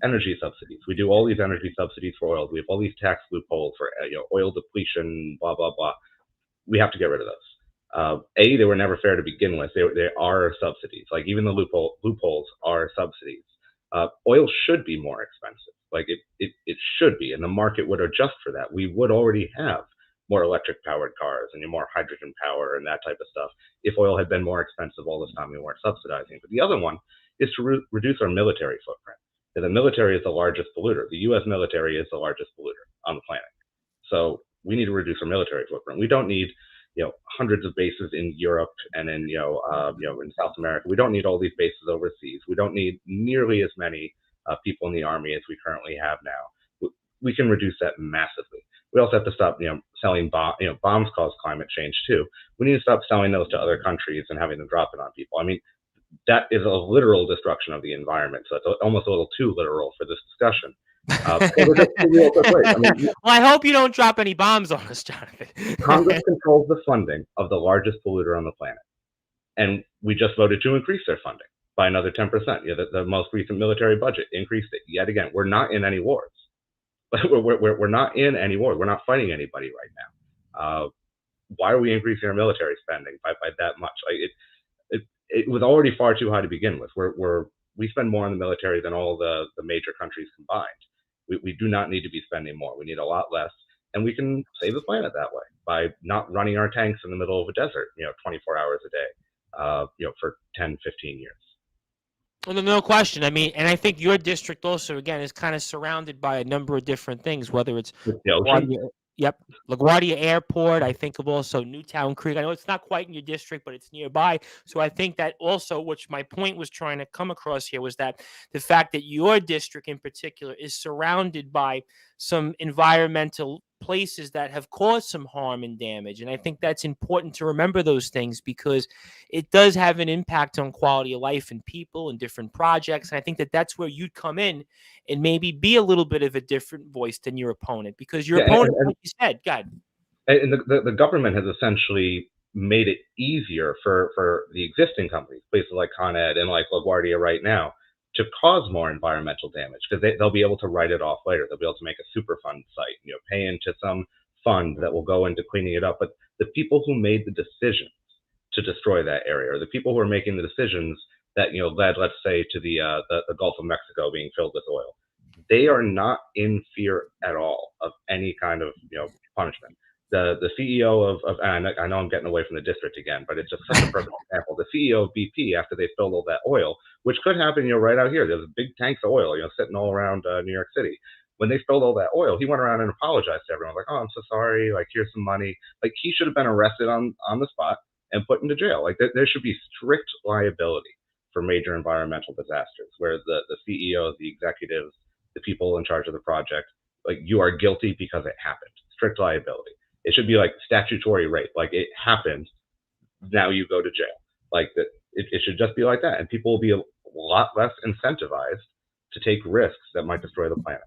energy subsidies. We do all these energy subsidies for oil. We have all these tax loopholes for oil depletion, blah, blah, blah. We have to get rid of those. They were never fair to begin with. They are subsidies. Like even the loopholes are subsidies. Oil should be more expensive. Like it should be, and the market would adjust for that. We would already have more electric powered cars and more hydrogen power and that type of stuff if oil had been more expensive all this time we weren't subsidizing. But the other one is to reduce our military footprint. The military is the largest polluter. The U.S. military is the largest polluter on the planet. So we need to reduce our military footprint. We don't need hundreds of bases in Europe and in in South America. We don't need all these bases overseas. We don't need nearly as many people in the army as we currently have now. We can reduce that massively. We also have to stop selling bombs. Bombs cause climate change too. We need to stop selling those to other countries and having them drop it on people. I mean, that is a literal destruction of the environment. So it's almost a little too literal for this discussion. Well, I hope you don't drop any bombs on us, Jonathan. Congress controls the funding of the largest polluter on the planet. And we just voted to increase their funding by another 10%. The most recent military budget increased it yet again. We're not in any wars. We're not in any wars. We're not fighting anybody right now. Why are we increasing our military spending by that much? It was already far too high to begin with. We spend more on the military than all the major countries combined. We do not need to be spending more. We need a lot less, and we can save the planet that way by not running our tanks in the middle of a desert, 24 hours a day, for 10, 15 years. Well, no question. I mean, and I think your district also, again, is kind of surrounded by a number of different things, whether it's LaGuardia Airport. I think of also Newtown Creek. I know it's not quite in your district, but it's nearby. So I think that also, which my point was trying to come across here, was that the fact that your district in particular is surrounded by some environmental places that have caused some harm and damage. And I think that's important to remember those things because it does have an impact on quality of life and people and different projects. And I think that that's where you'd come in and maybe be a little bit of a different voice than your opponent, because your opponent, like you said, God. And the government has essentially made it easier for the existing companies, places like Con Ed and like LaGuardia right now, to cause more environmental damage because they'll be able to write it off later. They'll be able to make a Superfund site, pay into some fund that will go into cleaning it up. But the people who made the decisions to destroy that area, or the people who are making the decisions that led, let's say, to the Gulf of Mexico being filled with oil, they are not in fear at all of any kind of punishment. The CEO of and I know I'm getting away from the district again, but it's just such a perfect example. The CEO of BP, after they filled all that oil, which could happen, right out here, there's big tanks of oil, sitting all around New York City. When they spilled all that oil, he went around and apologized to everyone, like, "Oh, I'm so sorry. Like, here's some money." Like, he should have been arrested on the spot and put into jail. Like, there should be strict liability for major environmental disasters, where the CEOs, the executives, the people in charge of the project, like, you are guilty because it happened. Strict liability. It should be like statutory rape. Like, it happened, now you go to jail. Like, that. It should just be like that, and people will be a lot less incentivized to take risks that might destroy the planet.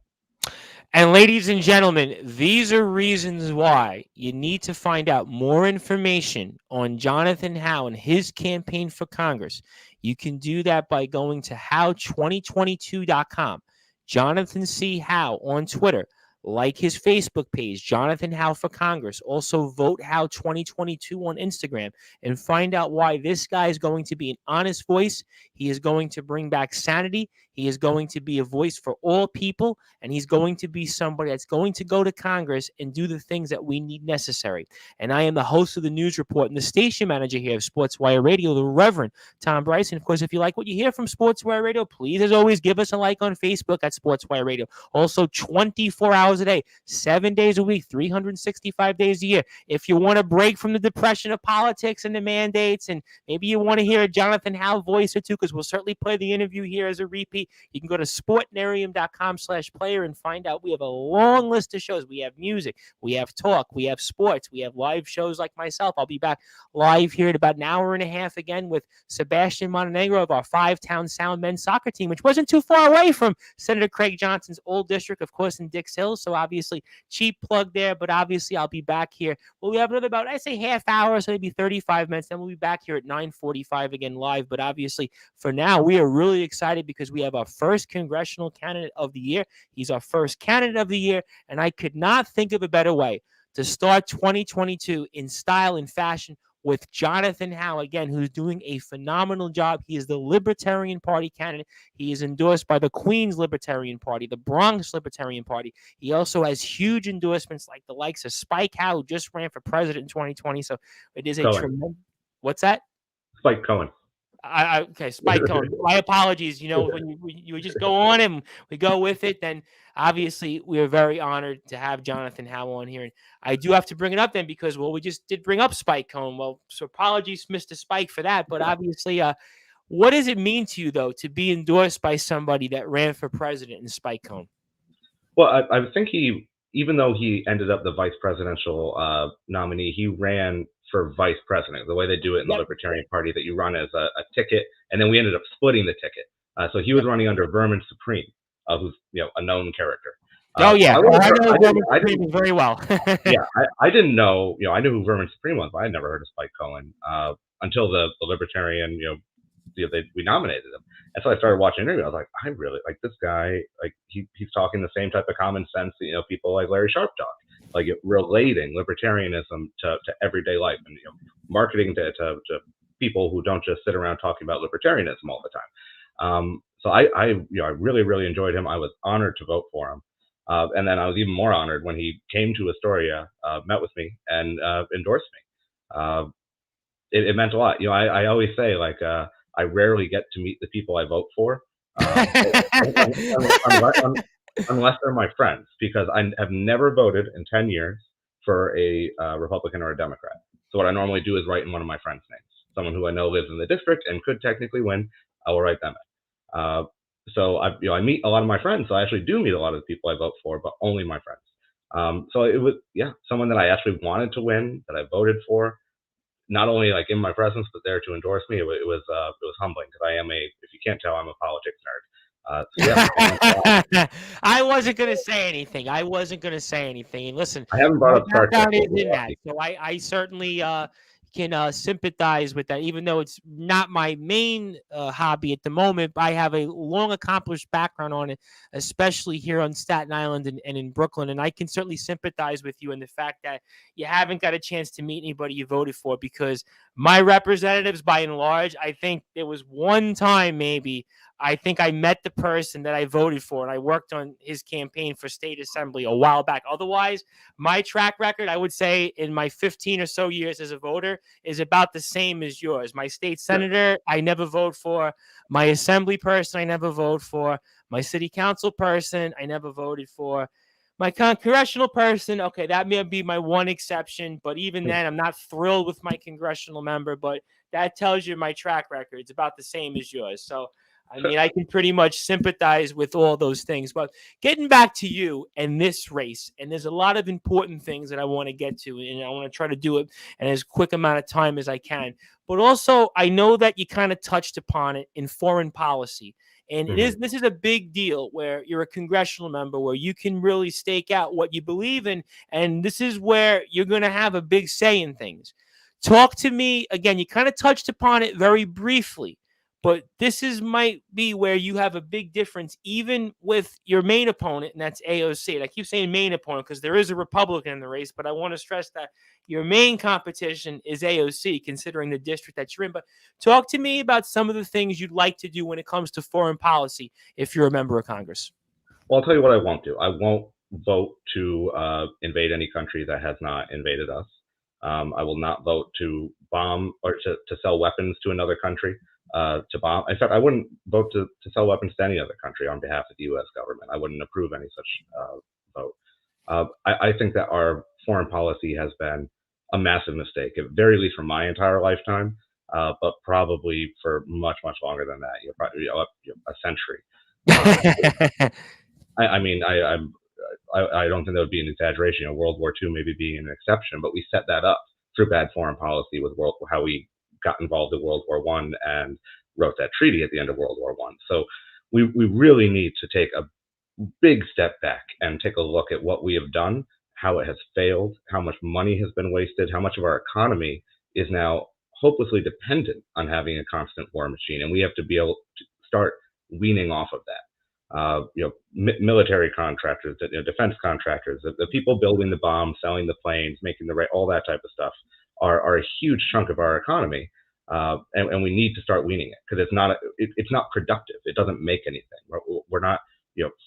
And ladies and gentlemen, these are reasons why you need to find out more information on Jonathan Howe and his campaign for Congress. You can do that by going to how2022.com. Jonathan C. Howe on Twitter. Like his Facebook page, Jonathan Howe for Congress. Also, vote Howe 2022 on Instagram and find out why this guy is going to be an honest voice. He is going to bring back sanity. He is going to be a voice for all people, and he's going to be somebody that's going to go to Congress and do the things that we need necessary. And I am the host of the News Report and the station manager here of SportsWire Radio, the Reverend Tom Bryson. Of course, if you like what you hear from SportsWire Radio, please, as always, give us a like on Facebook at SportsWire Radio. Also, 24 hours a day, 7 days a week, 365 days a year. If you want to break from the depression of politics and the mandates, and maybe you want to hear a Jonathan Howe voice or two, because we'll certainly play the interview here as a repeat, you can go to sportnarium.com/player and find out. We have a long list of shows. We have music, we have talk, we have sports, we have live shows like myself. I'll be back live here in about an hour and a half again with Sebastian Montenegro of our 5-town Sound men's soccer team, which wasn't too far away from Senator Craig Johnson's old district, of course, in Dix Hill. So obviously, cheap plug there, but obviously I'll be back here. Well, we have another about, I say half hour, so maybe 35 minutes. Then we'll be back here at 9:45 again live. But obviously, for now, we are really excited because we have our first congressional candidate of the year. He's our first candidate of the year, and I could not think of a better way to start 2022 in style and fashion with Jonathan Howe, again, who's doing a phenomenal job. He is the Libertarian Party candidate. He is endorsed by the Queens Libertarian Party, the Bronx Libertarian Party. He also has huge endorsements like the likes of Spike Howe, who just ran for president in 2020. So it is a tremendous... What's that? Spike Cohen. Okay, Spike Cohen. My apologies. You know, when you just go on and we go with it, then obviously we are very honored to have Jonathan Howe on here. And I do have to bring it up then because, well, we just did bring up Spike Cohen. Well, so apologies, Mr. Spike, for that. But obviously, what does it mean to you, though, to be endorsed by somebody that ran for president in Spike Cohen? Well, I think even though he ended up the vice presidential nominee, he ran for vice president, the way they do it in the Libertarian Party, that you run as a ticket, and then we ended up splitting the ticket. So he was running under Vermin Supreme, who's a known character. I know Vermin Supreme very well. Yeah, I didn't know. I knew who Vermin Supreme was, but I had never heard of Spike Cohen until the Libertarian. We nominated him, and so I started watching interviews. I was like, I really like this guy. Like he's talking the same type of common sense that people like Larry Sharpe talk. Like relating libertarianism to everyday life, and marketing to people who don't just sit around talking about libertarianism all the time. So I really enjoyed him. I was honored to vote for him, and then I was even more honored when he came to Astoria, met with me, and endorsed me. It meant a lot. I always say, like, I rarely get to meet the people I vote for. Unless they're my friends, because I have never voted in 10 years for a Republican or a Democrat. So what I normally do is write in one of my friends' names, someone who I know lives in the district and could technically win. I will write them in. So I meet a lot of my friends. So I actually do meet a lot of the people I vote for, but only my friends. So it was someone that I actually wanted to win, that I voted for, not only like in my presence, but there to endorse me. It was humbling, because if you can't tell, I'm a politics nerd. I wasn't going to say anything. And listen, I haven't brought up Star Trek. So I certainly can sympathize with that, even though it's not my main hobby at the moment. I have a long accomplished background on it, especially here on Staten Island and in Brooklyn. And I can certainly sympathize with you in the fact that you haven't got a chance to meet anybody you voted for, because my representatives, by and large, I think there was one time maybe I think I met the person that I voted for, and I worked on his campaign for state assembly a while back. Otherwise, my track record, I would say, in my 15 or so years as a voter is about the same as yours. My state senator, I never vote for. My assembly person, I never vote for. My city council person, I never voted for. My congressional person, okay, that may be my one exception, but even then, I'm not thrilled with my congressional member, but that tells you my track record. It's about the same as yours. So, I mean, I can pretty much sympathize with all those things. But getting back to you and this race, and there's a lot of important things that I want to get to, and I want to try to do it in as quick amount of time as I can. But also, I know that you kind of touched upon it in foreign policy. And Mhm. this is a big deal where you're a congressional member, where you can really stake out what you believe in. And this is where you're going to have a big say in things. Talk to me again. You kind of touched upon it very briefly, but this might be where you have a big difference, even with your main opponent, and that's AOC. And I keep saying main opponent because there is a Republican in the race, but I want to stress that your main competition is AOC, considering the district that you're in. But talk to me about some of the things you'd like to do when it comes to foreign policy if you're a member of Congress. Well, I'll tell you what I won't do. I won't vote to invade any country that has not invaded us. I will not vote to bomb or to sell weapons to another country, to bomb. In fact, I wouldn't vote to sell weapons to any other country on behalf of the U.S. government. I wouldn't approve any such vote. I think that our foreign policy has been a massive mistake, at very least for my entire lifetime, but probably for much, much longer than that. Probably a century. I mean, I don't think that would be an exaggeration. World War II maybe being an exception, but we set that up through bad foreign policy with how we got involved in World War I and wrote that treaty at the end of World War I. So we really need to take a big step back and take a look at what we have done, how it has failed, how much money has been wasted, how much of our economy is now hopelessly dependent on having a constant war machine, and we have to be able to start weaning off of that. Military contractors, defense contractors, the people building the bombs, selling the planes, making all that type of stuff are a huge chunk of our economy, and we need to start weaning it because it's not productive. It doesn't make anything. We're not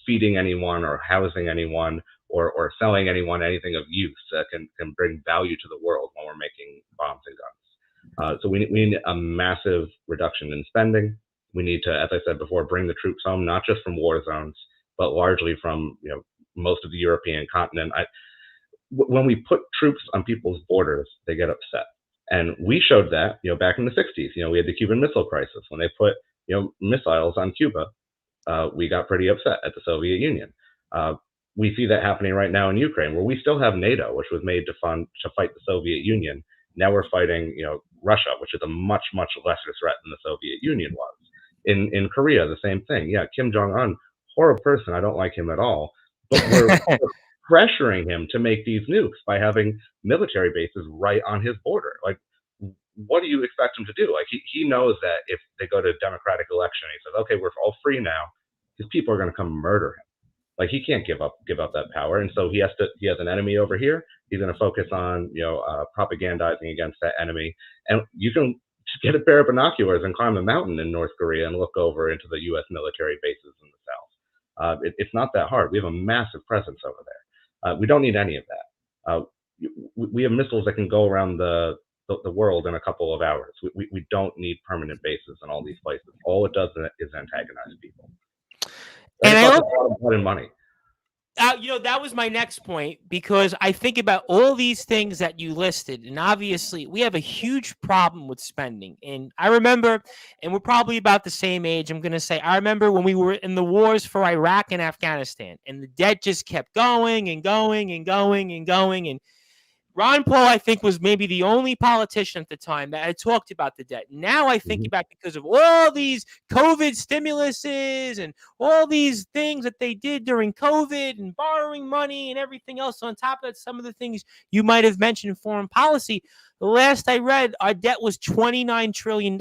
feeding anyone or housing anyone or selling anyone anything of use that can bring value to the world when we're making bombs and guns. So we need a massive reduction in spending. We need to, as I said before, bring the troops home, not just from war zones, but largely from most of the European continent. When we put troops on people's borders, they get upset, and we showed that back in the '60s. We had the Cuban Missile Crisis when they put missiles on Cuba. We got pretty upset at the Soviet Union. We see that happening right now in Ukraine, where we still have NATO, which was made to fight the Soviet Union. Now we're fighting Russia, which is a much, much lesser threat than the Soviet Union was. In Korea, the same thing. Yeah, Kim Jong-un, horrible person. I don't like him at all. But we're pressuring him to make these nukes by having military bases right on his border. Like, what do you expect him to do? Like, he knows that if they go to a democratic election, he says, "Okay, we're all free now," his people are going to come murder him. Like, he can't give up that power, and so he has an enemy over here. He's going to focus on propagandizing against that enemy, and you can just get a pair of binoculars and climb a mountain in North Korea and look over into the U.S. military bases in the south. It's not that hard. We have a massive presence over there. We don't need any of that. We have missiles that can go around the world in a couple of hours. We don't need permanent bases in all these places. All it does is antagonize people. And it costs a lot of blood and money. That was my next point, because I think about all these things that you listed, and obviously we have a huge problem with spending. And I remember, and we're probably about the same age, I'm going to say, I remember when we were in the wars for Iraq and Afghanistan, and the debt just kept going and going and going and going. And Ron Paul, I think, was maybe the only politician at the time that had talked about the debt. Now I think about, because of all these COVID stimuluses and all these things that they did during COVID and borrowing money and everything else on top of that, some of the things you might have mentioned in foreign policy. The last I read, our debt was $29 trillion.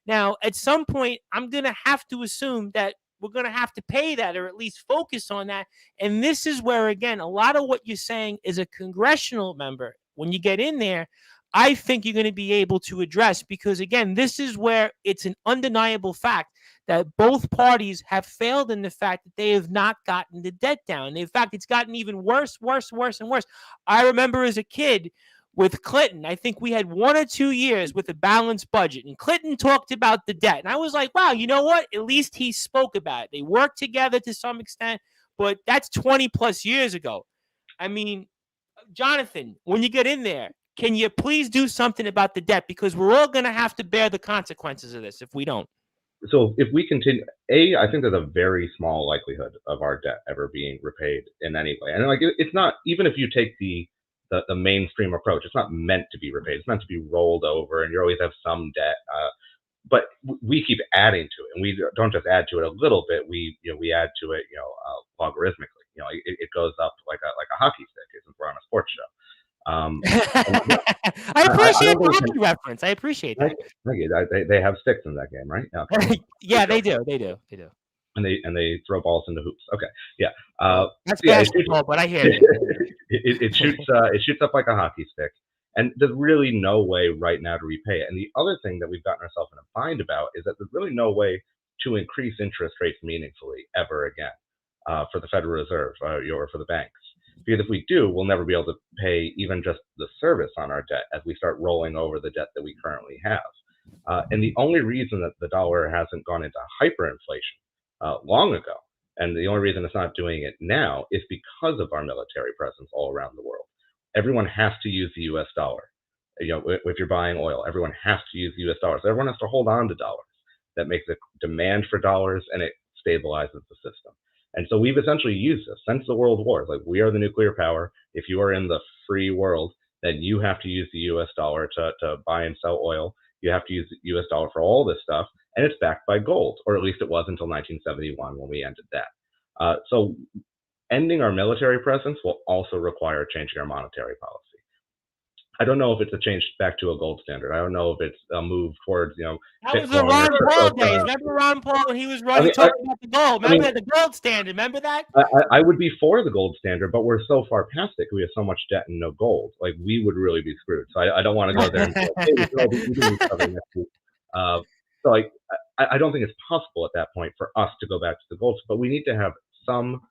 Now, at some point, I'm going to have to assume that we're going to have to pay that, or at least focus on that. And this is where, again, a lot of what you're saying is a congressional member. When you get in there, I think you're going to be able to address, because, again, this is where it's an undeniable fact that both parties have failed in the fact that they have not gotten the debt down. In fact, it's gotten even worse, and worse. I remember as a kid, with Clinton, I think we had 1 or 2 years with a balanced budget, and Clinton talked about the debt. And I was like, wow, you know what? At least he spoke about it. They worked together to some extent, but that's 20 plus years ago. I mean, Jonathan, when you get in there, can you please do something about the debt? Because we're all going to have to bear the consequences of this if we don't. So if we continue, I think there's a very small likelihood of our debt ever being repaid in any way. And it's not, even if you take the mainstream approach, it's not meant to be repaid. It's meant to be rolled over, and you always have some debt. But we keep adding to it, and we don't just add to it a little bit. We add to it, logarithmically. It goes up like a hockey stick, since we're on a sports show. And, I appreciate the hockey reference. I appreciate that. Thank you. They have sticks in that game, right? Okay. Yeah, they do. They do. And they throw balls into hoops. Okay, yeah. That's basketball, but I hear you. It shoots up like a hockey stick, and there's really no way right now to repay it. And the other thing that we've gotten ourselves in a bind about is that there's really no way to increase interest rates meaningfully ever again for the Federal Reserve or for the banks. Because if we do, we'll never be able to pay even just the service on our debt as we start rolling over the debt that we currently have. And the only reason that the dollar hasn't gone into hyperinflation long ago, and the only reason it's not doing it now, is because of our military presence all around the world. Everyone has to use the U.S. dollar. If you're buying oil, everyone has to use the U.S. dollar. So everyone has to hold on to dollars. That makes a demand for dollars, and it stabilizes the system. And so we've essentially used this since the World Wars. Like, we are the nuclear power. If you are in the free world, then you have to use the U.S. dollar to buy and sell oil. You have to use the U.S. dollar for all this stuff, and it's backed by gold, or at least it was until 1971 when we ended that. So ending our military presence will also require changing our monetary policy. I don't know if it's a change back to a gold standard. I don't know if it's a move towards, that was the Ron Paul days. Remember Ron Paul when he was running, talking about the gold? Remember the gold standard? Remember that? I would be for the gold standard, but we're so far past it. We have so much debt and no gold. Like, we would really be screwed. So I don't want to go there and be like, hey, we should all be eating each other next week. So I don't think it's possible at that point for us to go back to the gold, but we need to have some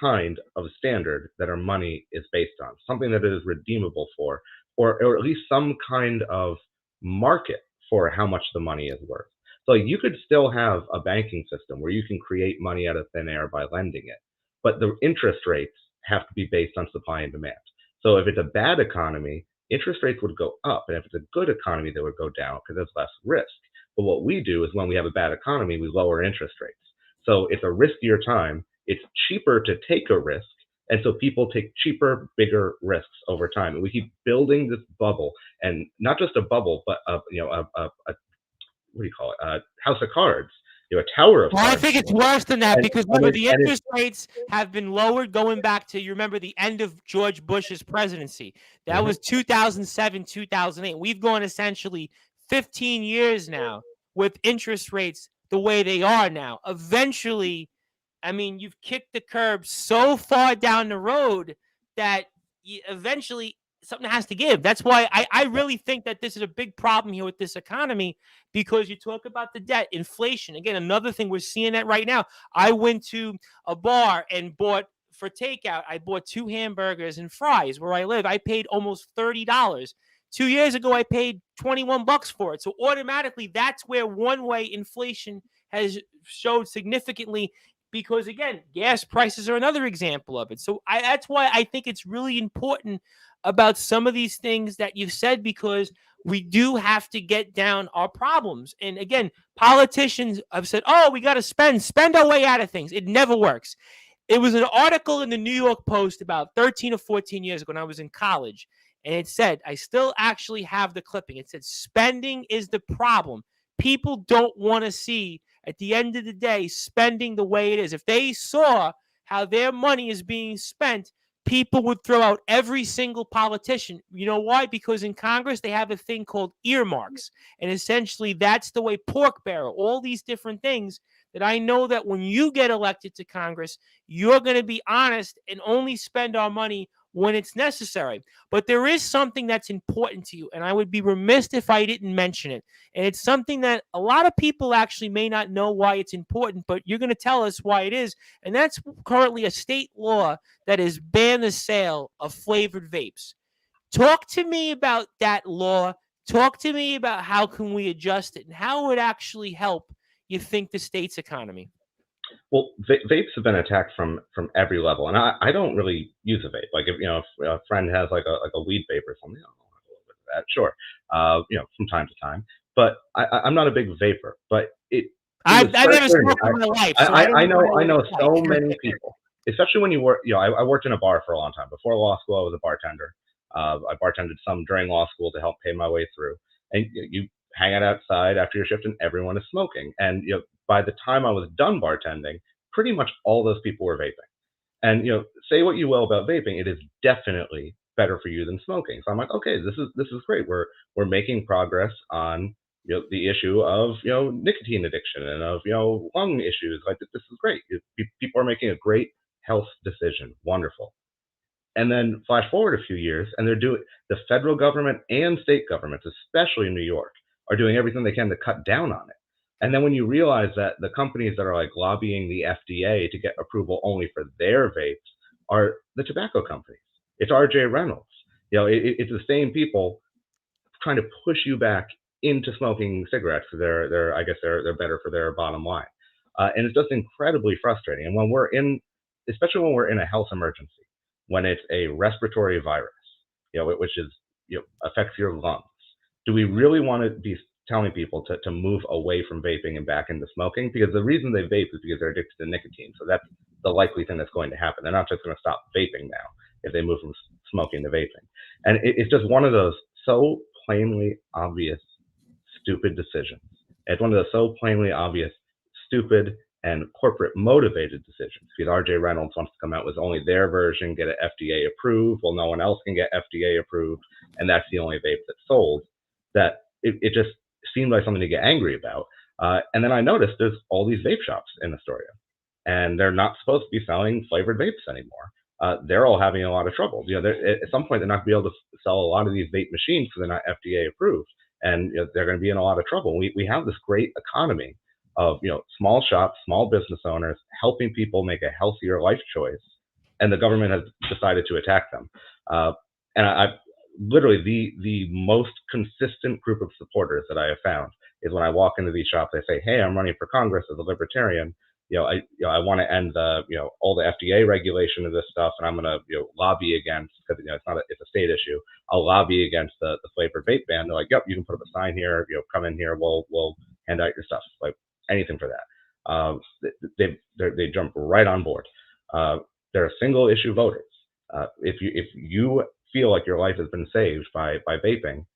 kind of standard that our money is based on, something that it is redeemable for, or at least some kind of market for how much the money is worth. So you could still have a banking system where you can create money out of thin air by lending it, but the interest rates have to be based on supply and demand. So if it's a bad economy, interest rates would go up, and if it's a good economy, they would go down because there's less risk. But what we do is, when we have a bad economy, we lower interest rates. So it's a riskier time. It's cheaper to take a risk. And so people take cheaper, bigger risks over time. And we keep building this bubble, and not just a bubble, but what do you call it? A house of cards, a tower of cards. I think it's worse than that, because remember, the interest rates have been lowered going back to, you remember, the end of George Bush's presidency. That was 2007, 2008. We've gone essentially 15 years now with interest rates the way they are now. Eventually, I mean, you've kicked the curb so far down the road that eventually something has to give. That's why I really think that this is a big problem here with this economy, because you talk about the debt, inflation. Again, another thing, we're seeing that right now. I went to a bar and bought, for takeout, I bought 2 hamburgers and fries where I live. I paid almost $30. 2 years ago, I paid $21 for it. So automatically, that's where one-way inflation has showed significantly, because, again, gas prices are another example of it. So that's why I think it's really important about some of these things that you've said, because we do have to get down our problems. And again, politicians have said, oh, we got to spend our way out of things. It never works. It was an article in the New York Post about 13 or 14 years ago when I was in college. And it said, I still actually have the clipping. It said, spending is the problem. People don't want to see, at the end of the day, spending the way it is. If they saw how their money is being spent, people would throw out every single politician. You know why? Because in Congress, they have a thing called earmarks. And essentially, that's the way, pork barrel, all these different things that I know that when you get elected to Congress, you're going to be honest and only spend our money when it's necessary. But there is something that's important to you, and I would be remiss if I didn't mention it. And it's something that a lot of people actually may not know why it's important, but you're going to tell us why it is. And that's currently a state law that has banned the sale of flavored vapes. Talk to me about that law. Talk to me about how can we adjust it and how it would actually help, you think, the state's economy. Well, vapes have been attacked from every level, and I don't really use a vape. Like, if a friend has like a weed vape or something, I'll have a little bit of that, sure. From time to time. But I'm not a big vapor. But I've never smoked in my life. So I know so many people, especially when you work. I worked in a bar for a long time. Before law school, I was a bartender. I bartended some during law school to help pay my way through. And you hang out outside after your shift and everyone is smoking. And, by the time I was done bartending, pretty much all those people were vaping. And, say what you will about vaping, it is definitely better for you than smoking. So I'm like, okay, this is great. We're making progress on, the issue of, nicotine addiction and of, lung issues. Like, this is great. People are making a great health decision. Wonderful. And then flash forward a few years, and the federal government and state governments, especially in New York, are doing everything they can to cut down on it. And then when you realize that the companies that are like lobbying the FDA to get approval only for their vapes are the tobacco companies. It's R.J. Reynolds. It's the same people trying to push you back into smoking cigarettes because they're better for their bottom line. And it's just incredibly frustrating. And especially when we're in a health emergency, when it's a respiratory virus, which is, affects your lungs, do we really want to be telling people to move away from vaping and back into smoking? Because the reason they vape is because they're addicted to nicotine. So that's the likely thing that's going to happen. They're not just going to stop vaping now if they move from smoking to vaping. And it's just one of those so plainly obvious, stupid decisions. It's one of those so plainly obvious, stupid, and corporate motivated decisions, because R.J. Reynolds wants to come out with only their version, get it FDA approved. Well, no one else can get FDA approved, and that's the only vape that's sold. That it just seemed like something to get angry about. And then I noticed there's all these vape shops in Astoria, and they're not supposed to be selling flavored vapes anymore. They're all having a lot of trouble. At some point they're not going to be able to sell a lot of these vape machines because they're not FDA approved, and they're going to be in a lot of trouble. We have this great economy of small shops, small business owners helping people make a healthier life choice, and the government has decided to attack them. And I literally the most consistent group of supporters that I have found is when I walk into these shops, they say, "Hey, I'm running for Congress as a libertarian. I want to end the all the FDA regulation of this stuff, and I'm going to lobby against, because it's a state issue. I'll lobby against the flavored vape ban." They're like, "Yep, you can put up a sign here. Come in here. We'll hand out your stuff." Like, anything for that. They jump right on board. They're single issue voters. If you feel like your life has been saved by vaping,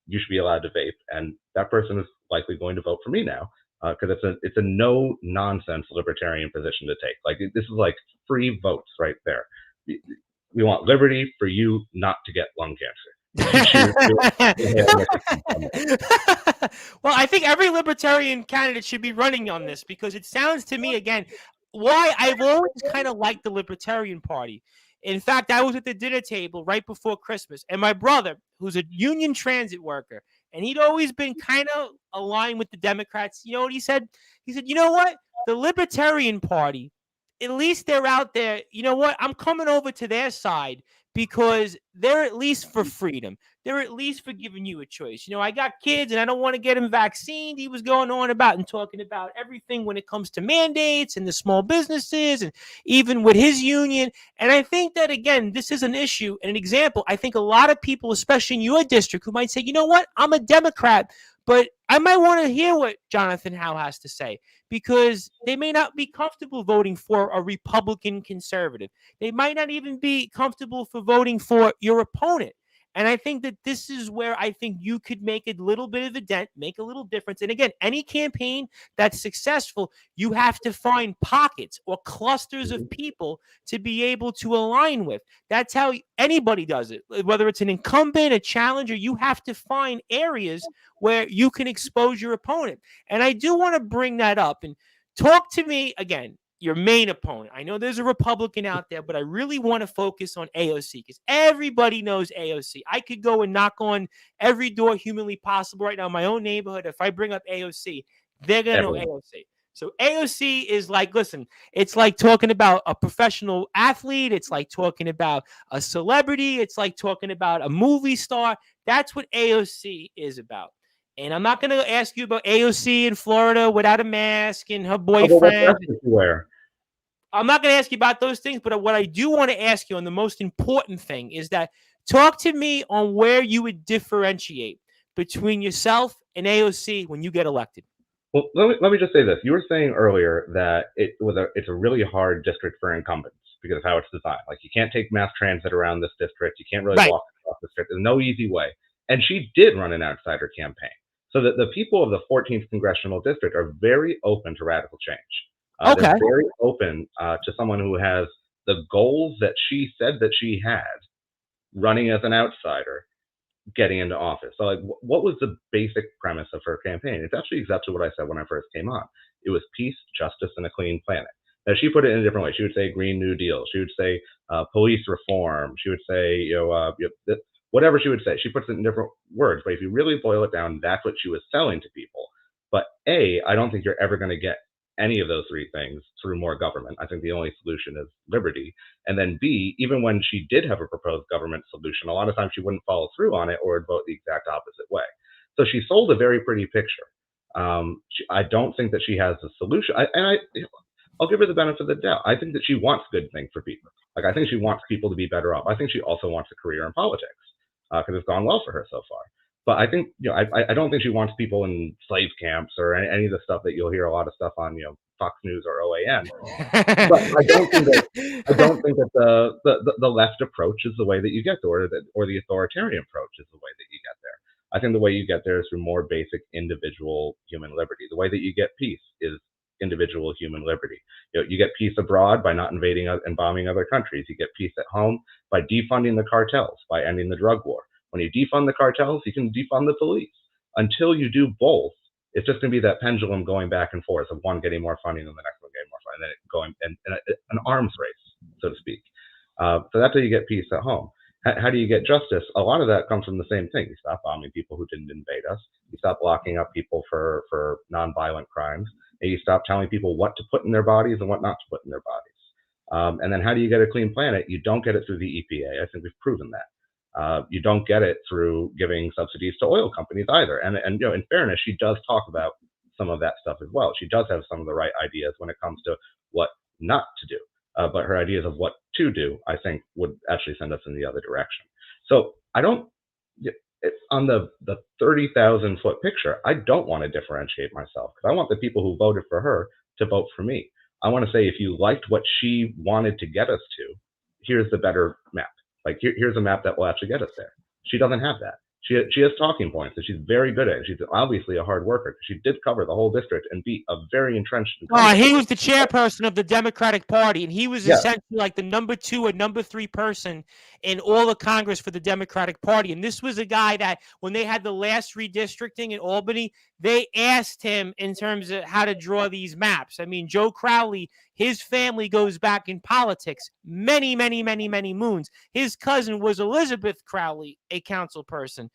you should be allowed to vape, and that person is likely going to vote for me now, because it's a no nonsense libertarian position to take. Like, this is like free votes right there. We want liberty for you not to get lung cancer. Well, I think every libertarian candidate should be running on this, because it sounds to me, again, why I've always kind of liked the Libertarian Party. In fact, I was at the dinner table right before Christmas, and my brother, who's a union transit worker, and he'd always been kind of aligned with the Democrats, you know what he said? He said, "You know what? The Libertarian Party, at least they're out there. You know what? I'm coming over to their side, because they're at least for freedom. They're at least for giving you a choice. I got kids and I don't want to get them vaccinated." He was going on about and talking about everything when it comes to mandates and the small businesses, and even with his union. And I think that, again, this is an issue and an example. I think a lot of people, especially in your district, who might say, "You know what? I'm a Democrat, but I might want to hear what Jonathan Howe has to say," because they may not be comfortable voting for a Republican conservative. They might not even be comfortable for voting for your opponent. And I think that this is where I think you could make a little bit of a dent, make a little difference. And again, any campaign that's successful, you have to find pockets or clusters of people to be able to align with. That's how anybody does it. Whether it's an incumbent, a challenger, you have to find areas where you can expose your opponent. And I do want to bring that up and talk to me again. Your main opponent. I know there's a Republican out there, but I really want to focus on AOC, because everybody knows AOC. I could go and knock on every door humanly possible right now in my own neighborhood. If I bring up AOC, they're going to know AOC. So AOC is like, listen, it's like talking about a professional athlete. It's like talking about a celebrity. It's like talking about a movie star. That's what AOC is about. And I'm not going to ask you about AOC in Florida without a mask and her boyfriend. I'm not going to ask you about those things. But what I do want to ask you, and the most important thing, is that talk to me on where you would differentiate between yourself and AOC when you get elected. Well, let me just say this. You were saying earlier that it's a really hard district for incumbents because of how it's designed. Like, you can't take mass transit around this district. You can't really walk across the district. There's no easy way. And she did run an outsider campaign. So that the people of the 14th Congressional District are very open to radical change. Okay. They're very open to someone who has the goals that she said that she had, running as an outsider, getting into office. So, like, what was the basic premise of her campaign? It's actually exactly what I said when I first came on. It was peace, justice, and a clean planet. Now, she put it in a different way. She would say Green New Deal. She would say police reform. She would say, whatever she would say. She puts it in different words. But if you really boil it down, that's what she was selling to people. But A, I don't think you're ever going to get any of those three things through more government. I think the only solution is liberty. And then B, even when she did have a proposed government solution, a lot of times she wouldn't follow through on it or would vote the exact opposite way. So she sold a very pretty picture. I don't think that she has a solution. I'll give her the benefit of the doubt. I think that she wants good things for people. Like, I think she wants people to be better off. I think she also wants a career in politics because it's gone well for her so far. But I think, I don't think she wants people in slave camps or any of the stuff that you'll hear a lot of stuff on, Fox News or OAN. But I don't think that the left approach is the way that you get there, or the authoritarian approach is the way that you get there. I think the way you get there is through more basic individual human liberty. The way that you get peace is individual human liberty. You get peace abroad by not invading and bombing other countries. You get peace at home by defunding the cartels, by ending the drug war. When you defund the cartels, you can defund the police. Until you do both, it's just going to be that pendulum going back and forth of one getting more funding than the next one getting more funding, and then it going in an arms race, so to speak. So that's how you get peace at home. How do you get justice? A lot of that comes from the same thing. You stop bombing people who didn't invade us. You stop locking up people for nonviolent crimes. And you stop telling people what to put in their bodies and what not to put in their bodies. And then how do you get a clean planet? You don't get it through the EPA. I think we've proven that. You don't get it through giving subsidies to oil companies either. And in fairness, she does talk about some of that stuff as well. She does have some of the right ideas when it comes to what not to do. But her ideas of what to do, I think, would actually send us in the other direction. So I don't, on the 30,000 foot picture, I don't want to differentiate myself because I want the people who voted for her to vote for me. I want to say, if you liked what she wanted to get us to, here's the better map. Like, here's a map that will actually get us there. She doesn't have that. She has talking points, and she's very good at it. She's obviously a hard worker. She did cover the whole district and beat a very entrenched incumbent. He was the chairperson of the Democratic Party, and he was essentially like the number 2 or number 3 person in all of Congress for the Democratic Party. And this was a guy that, when they had the last redistricting in Albany, they asked him in terms of how to draw these maps. I mean, Joe Crowley, his family goes back in politics many, many, many, many moons. His cousin was Elizabeth Crowley, a council person.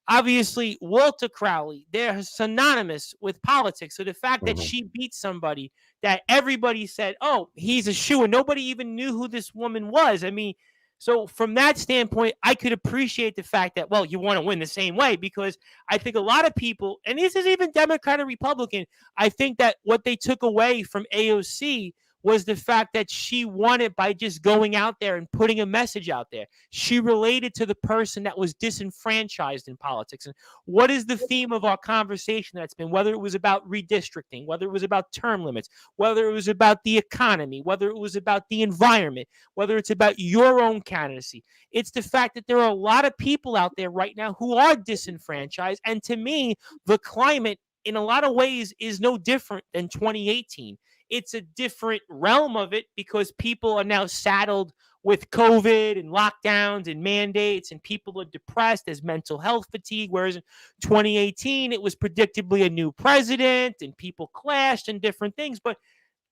Obviously, Walter Crowley, they're synonymous with politics. So the fact that she beat somebody that everybody said, oh, he's a shoo, and nobody even knew who this woman was. I mean, so from that standpoint, I could appreciate the fact that, well, you want to win the same way, because I think a lot of people, and this is even Democrat or Republican, I think that what they took away from AOC was the fact that she won it by just going out there and putting a message out there. She related to the person that was disenfranchised in politics. And what is the theme of our conversation that's been, whether it was about redistricting, whether it was about term limits, whether it was about the economy, whether it was about the environment, whether it's about your own candidacy. It's the fact that there are a lot of people out there right now who are disenfranchised. And to me, the climate in a lot of ways is no different than 2018. It's a different realm of it because people are now saddled with COVID and lockdowns and mandates, and people are depressed. There's mental health fatigue, whereas in 2018, it was predictably a new president and people clashed and different things. But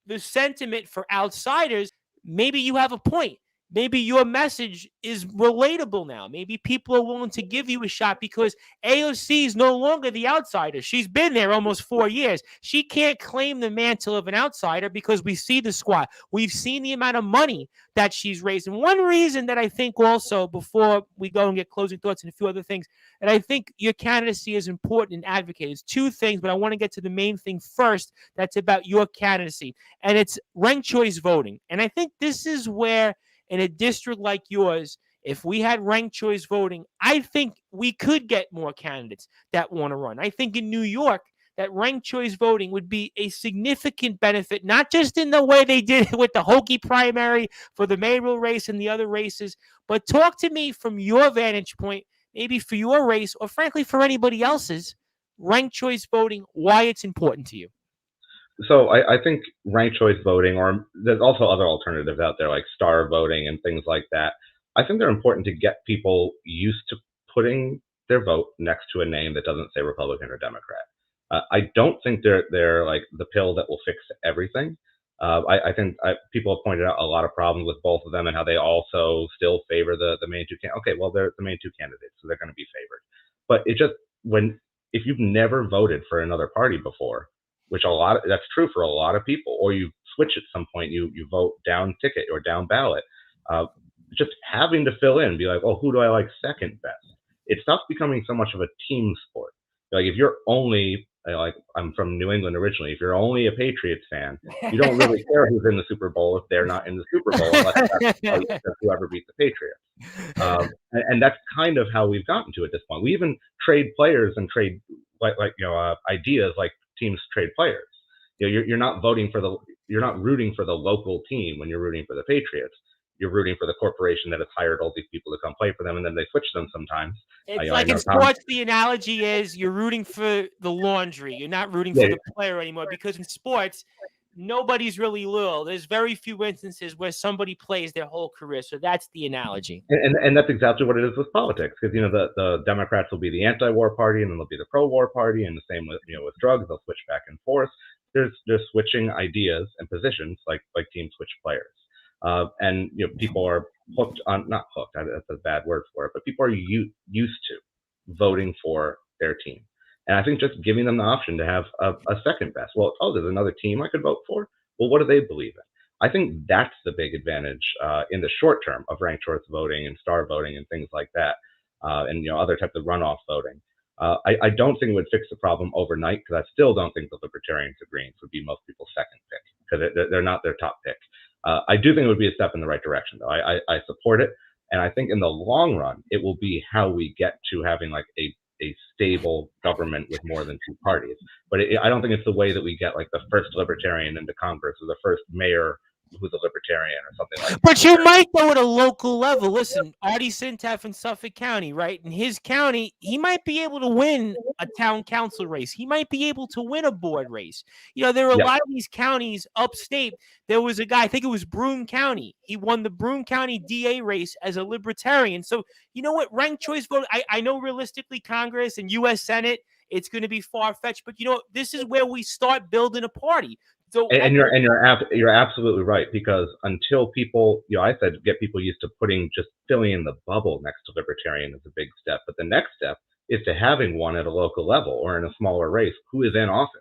the sentiment for outsiders, maybe you have a point. Maybe your message is relatable now. Maybe people are willing to give you a shot because AOC is no longer the outsider. She's been there almost 4 years. She can't claim the mantle of an outsider because we see the squad. We've seen the amount of money that she's raised. And one reason that I think also, before we go and get closing thoughts and a few other things, and I think your candidacy is important and advocate. It's 2 things, but I want to get to the main thing first that's about your candidacy, and it's ranked choice voting. And I think this is where, in a district like yours, if we had ranked choice voting, I think we could get more candidates that want to run. I think in New York, that ranked choice voting would be a significant benefit, not just in the way they did it with the Hokie primary for the mayoral race and the other races, but talk to me from your vantage point, maybe for your race or frankly for anybody else's. ranked choice voting, why it's important to you. So I think ranked choice voting, or there's also other alternatives out there like star voting and things like that. I think they're important to get people used to putting their vote next to a name that doesn't say Republican or Democrat. I don't think they're like the pill that will fix everything. I think people have pointed out a lot of problems with both of them and how they also still favor the main two. Okay, well, they're the main two candidates, so they're going to be favored. But it just if you've never voted for another party before, which that's true for a lot of people, or you switch at some point, you vote down ticket or down ballot, just having to fill in, be like, oh, who do I like second best? It stops becoming so much of a team sport. Like if you're only like I'm from New England originally, if you're only a Patriots fan, you don't really care who's in the Super Bowl if they're not in the Super Bowl, unless that's whoever beat the Patriots. And that's kind of how we've gotten to at this point. We even trade players and trade ideas like teams trade players. You're not you're not rooting for the local team when you're rooting for the Patriots. You're rooting for the corporation that has hired all these people to come play for them, and then they switch them sometimes. It's like in sports, the analogy is you're rooting for the laundry. You're not rooting for the player anymore, because in sports, nobody's really loyal. There's very few instances where somebody plays their whole career. So that's the analogy. And that's exactly what it is with politics, because the Democrats will be the anti-war party, and then they'll be the pro-war party, and the same with with drugs. They'll switch back and forth. There's switching ideas and positions like teams switch players. And people are hooked on, not hooked, that's a bad word for it, but people are used to voting for their team. And I think just giving them the option to have a second best. Well, there's another team I could vote for. Well, what do they believe in? I think that's the big advantage in the short term of ranked choice voting and star voting and things like that, and other types of runoff voting. I don't think it would fix the problem overnight, because I still don't think the Libertarians or Greens would be most people's second pick, because they're not their top pick. I do think it would be a step in the right direction, though. I support it, and I think in the long run, it will be how we get to having like a stable government with more than two parties. But I don't think it's the way that we get like the first Libertarian into Congress or the first mayor who's a Libertarian or something like that. But you might go at a local level. Listen, Artie Sintef in Suffolk County, right? In his county, he might be able to win a town council race. He might be able to win a board race. There are a lot of these counties upstate. There was a guy, I think it was Broome County. He won the Broome County DA race as a Libertarian. So you know what? Ranked choice vote, I know realistically Congress and U.S. Senate, it's going to be far-fetched. But this is where we start building a party. So, and you're absolutely right, because until people, I said get people used to filling in the bubble next to Libertarian is a big step. But the next step is to having one at a local level or in a smaller race who is in office,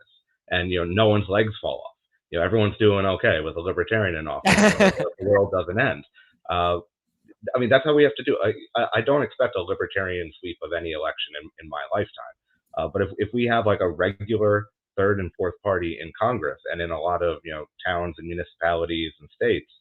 and no one's legs fall off. Everyone's doing okay with a Libertarian in office. The world doesn't end. That's how we have to do it. I don't expect a Libertarian sweep of any election in my lifetime. But if we have like a regular third and fourth party in Congress and in a lot of towns and municipalities and states,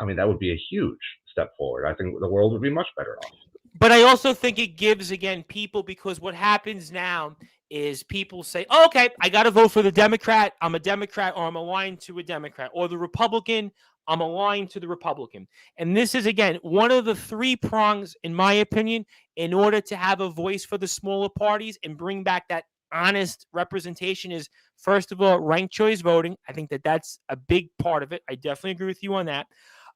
that would be a huge step forward. I think the world would be much better off. But I also think it gives, again, people, because what happens now is people say, oh, okay, I got to vote for the Democrat. I'm a Democrat, or I'm aligned to a Democrat, or the Republican, I'm aligned to the Republican. And this is, again, one of the three prongs, in my opinion, in order to have a voice for the smaller parties and bring back that honest representation is, first of all, ranked choice voting. I think that's a big part of it. I definitely agree with you on that.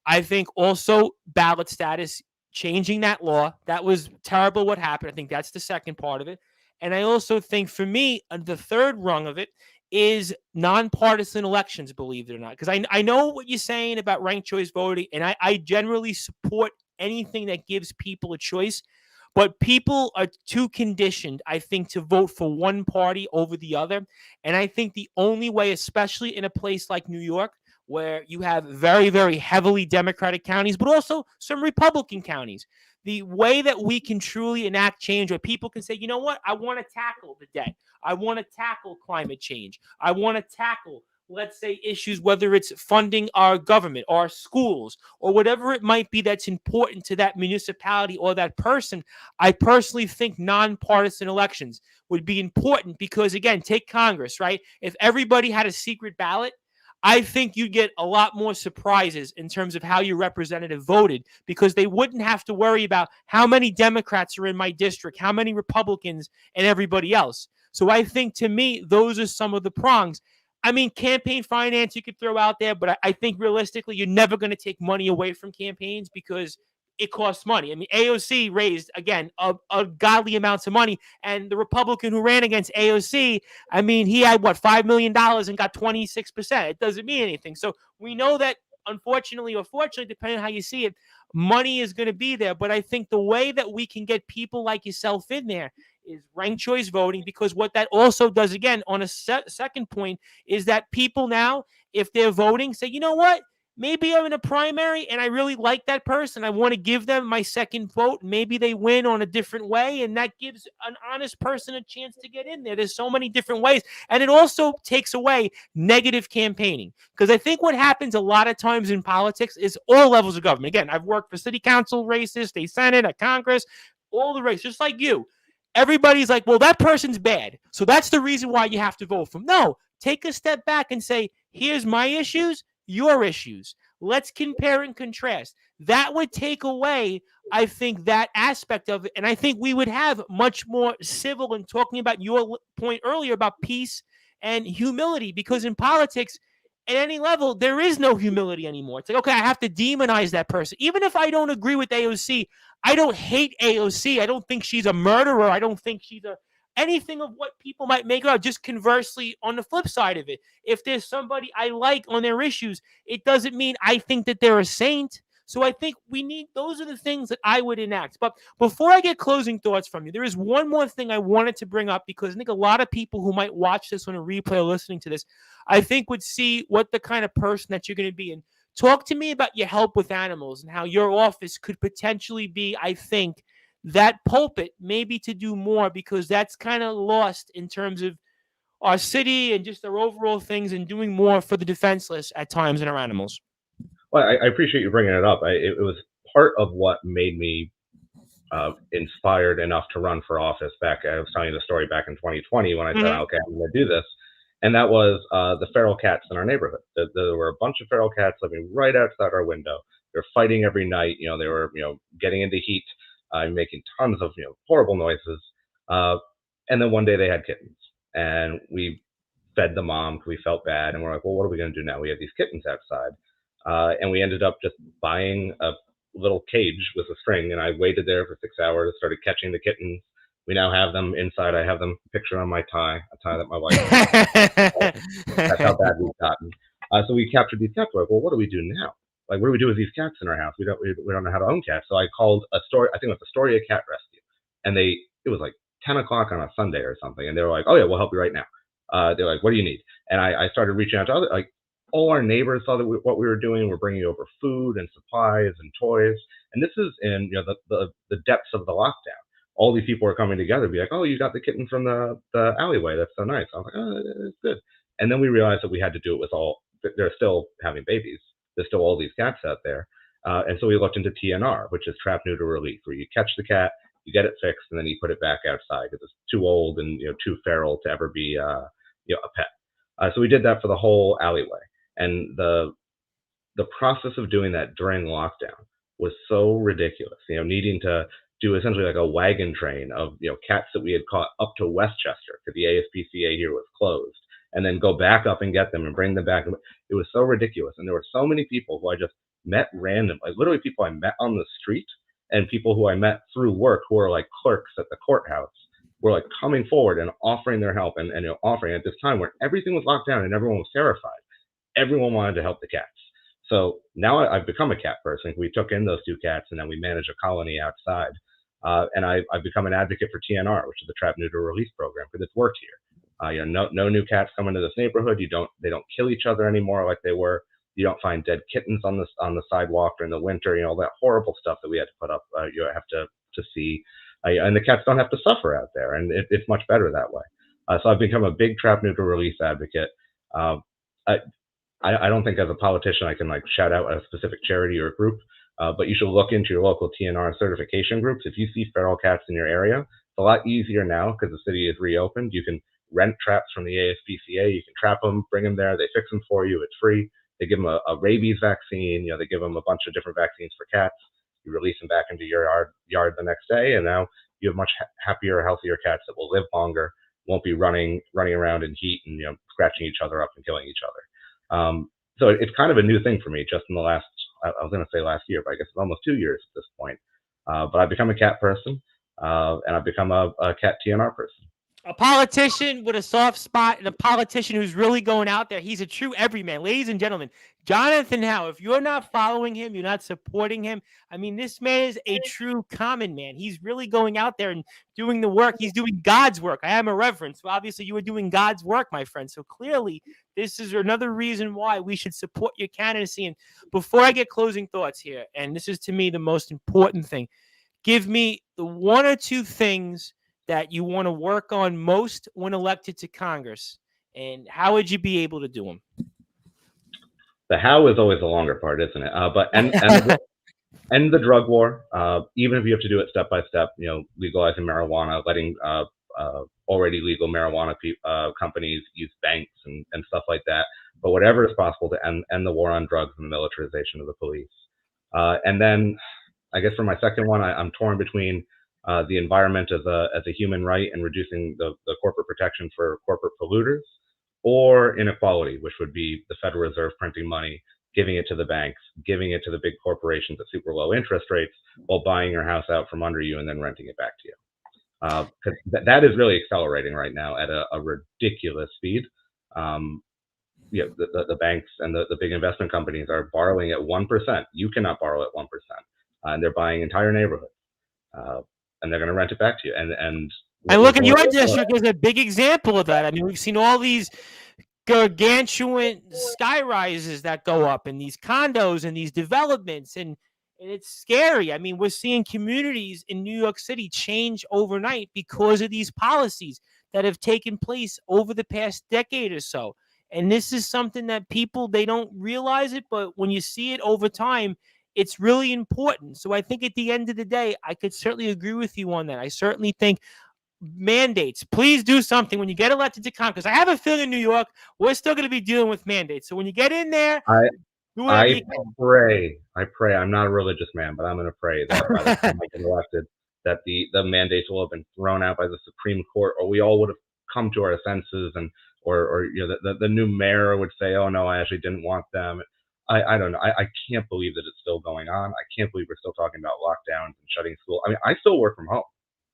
I think also ballot status, changing that law. That was terrible what happened. I think that's the second part of it. And I also think, for me, the third rung of it is nonpartisan elections, believe it or not. Because I know what you're saying about ranked choice voting, and I generally support anything that gives people a choice. But people are too conditioned, I think, to vote for one party over the other. And I think the only way, especially in a place like New York, where you have very, very heavily Democratic counties, but also some Republican counties, the way that we can truly enact change, where people can say, you know what, I want to tackle the debt. I want to tackle climate change. I want to tackle, let's say, issues, whether it's funding our government, our schools, or whatever it might be that's important to that municipality or that person. I personally think nonpartisan elections would be important because, again, take Congress, right? If everybody had a secret ballot, I think you'd get a lot more surprises in terms of how your representative voted, because they wouldn't have to worry about how many Democrats are in my district, how many Republicans, and everybody else. So I think, to me, those are some of the prongs. I mean, campaign finance you could throw out there, but I think realistically, you're never going to take money away from campaigns because it costs money. I mean, AOC raised, again, a godly amounts of money, and the Republican who ran against AOC, I mean, he had, what, $5 million and got 26%. It doesn't mean anything. So we know that, unfortunately or fortunately, depending on how you see it, money is going to be there. But I think the way that we can get people like yourself in there is ranked choice voting, because what that also does, again, on a second point, is that people now, if they're voting, say, you know what? Maybe I'm in a primary and I really like that person. I want to give them my second vote. Maybe they win on a different way, and that gives an honest person a chance to get in there. There's so many different ways. And it also takes away negative campaigning, because I think what happens a lot of times in politics is all levels of government. Again, I've worked for city council races, state senate, at Congress, all the races, just like you. Everybody's like, well, that person's bad, so that's the reason why you have to vote for him. No, take a step back and say, here's my issues, your issues. Let's compare and contrast. That would take away, I think, that aspect of it. And I think we would have much more civil, and talking about your point earlier about peace and humility, because in politics, at any level, there is no humility anymore. It's like, okay, I have to demonize that person. Even if I don't agree with AOC, I don't hate AOC. I don't think she's a murderer. I don't think she's anything of what people might make her out. Just conversely, on the flip side of it, if there's somebody I like on their issues, it doesn't mean I think that they're a saint. So I think those are the things that I would enact. But before I get closing thoughts from you, there is one more thing I wanted to bring up, because I think a lot of people who might watch this on a replay or listening to this, I think would see what the kind of person that you're going to be. And talk to me about your help with animals and how your office could potentially be, I think, that pulpit maybe to do more, because that's kind of lost in terms of our city and just our overall things, and doing more for the defenseless at times in our animals. Well, I appreciate you bringing it up. It was part of what made me inspired enough to run for office back. I was telling you the story back in 2020 when I said, okay, I'm going to do this. And that was the feral cats in our neighborhood. There were a bunch of feral cats living right outside our window. They were fighting every night. They were, getting into heat, making tons of, horrible noises. And then one day they had kittens, and we fed the mom because we felt bad. And we're like, well, what are we going to do now? We have these kittens outside. And we ended up just buying a little cage with a string, and I waited there for 6 hours, started catching the kittens. We now have them inside. I have them pictured on my tie, a tie that my wife That's how bad we've gotten. So we captured these cats. We're like, well, what do we do now? Like, what do we do with these cats in our house? We don't know how to own cats. So I called I think it was Astoria Cat Rescue. And it was like 10 o'clock on a Sunday or something. And they were like, oh yeah, we'll help you right now. They're like, what do you need? And I started reaching out to all our neighbors saw that what we were doing. We're bringing over food and supplies and toys. And this is in the depths of the lockdown. All these people are coming together to be like, oh, you got the kitten from the alleyway. That's so nice. I was like, oh, that's good. And then we realized that we had to do it with they're still having babies. There's still all these cats out there. And so we looked into TNR, which is trap, neuter, release, where you catch the cat, you get it fixed, and then you put it back outside because it's too old and too feral to ever be a pet. So we did that for the whole alleyway. And the process of doing that during lockdown was so ridiculous. Needing to do essentially like a wagon train of cats that we had caught up to Westchester because the ASPCA here was closed, and then go back up and get them and bring them back. It was so ridiculous, and there were so many people who I just met randomly, literally people I met on the street, and people who I met through work who are like clerks at the courthouse were like coming forward and offering their help, and offering at this time where everything was locked down and everyone was terrified. Everyone wanted to help the cats. So now I've become a cat person. We took in those 2 cats, and then we manage a colony outside. And I've become an advocate for TNR, which is the Trap, Neuter, Release program, because it's worked here. No new cats come into this neighborhood. They don't kill each other anymore like they were. You don't find dead kittens on the sidewalk during the winter. That horrible stuff that we had to put up. You have to see, and the cats don't have to suffer out there, and it's much better that way. So I've become a big Trap, Neuter, Release advocate. I don't think as a politician I can shout out a specific charity or group, but you should look into your local TNR certification groups. If you see feral cats in your area, it's a lot easier now because the city is reopened. You can rent traps from the ASPCA. You can trap them, bring them there. They fix them for you. It's free. They give them a rabies vaccine. They give them a bunch of different vaccines for cats. You release them back into your yard the next day, and now you have much happier, healthier cats that will live longer. won't be running around in heat and scratching each other up and killing each other. So it's kind of a new thing for me just in the last, I was going to say last year, but I guess it's almost 2 years at this point. But I've become a cat person, and I've become a cat TNR person. A politician with a soft spot, and a politician who's really going out there. He's a true everyman. Ladies and gentlemen, Jonathan Howe, if you're not following him, you're not supporting him. I mean, this man is a true common man. He's really going out there and doing the work. He's doing God's work. I am a reverend. So obviously you are doing God's work, my friend. So clearly this is another reason why we should support your candidacy. And before I get closing thoughts here, and this is to me the most important thing, give me the one or two things that you want to work on most when elected to Congress, and how would you be able to do them? The how is always the longer part, isn't it? But end the drug war. Even if you have to do it step by step, legalizing marijuana, letting already legal marijuana companies use banks and stuff like that. But whatever is possible to end the war on drugs and the militarization of the police. And then, I guess for my second one, I'm torn between the environment as a human right and reducing the corporate protection for corporate polluters, or inequality, which would be the Federal Reserve printing money, giving it to the banks, giving it to the big corporations at super low interest rates, while buying your house out from under you and then renting it back to you. Because that is really accelerating right now at a ridiculous speed. The banks and the big investment companies are borrowing at 1%. You cannot borrow at 1%, and they're buying entire neighborhoods. And they're going to rent it back to you. And look at your district as a big example of that. I mean, we've seen all these gargantuan sky rises that go up, and these condos and these developments, and it's scary. I mean, we're seeing communities in New York City change overnight because of these policies that have taken place over the past decade or so. And this is something that people, they don't realize it, but when you see it over time, it's really important. So I think at the end of the day, I could certainly agree with you on that. I certainly think mandates, please do something when you get elected to Congress. I have a feeling in New York, we're still going to be dealing with mandates. So when you get in there, I pray. I'm not a religious man, but I'm going to pray that by the time I get elected, that the mandates will have been thrown out by the Supreme Court, or we all would have come to our senses, and or the new mayor would say, oh no, I actually didn't want them. I don't know. I can't believe that it's still going on. I can't believe we're still talking about lockdowns and shutting school. I mean, I still work from home.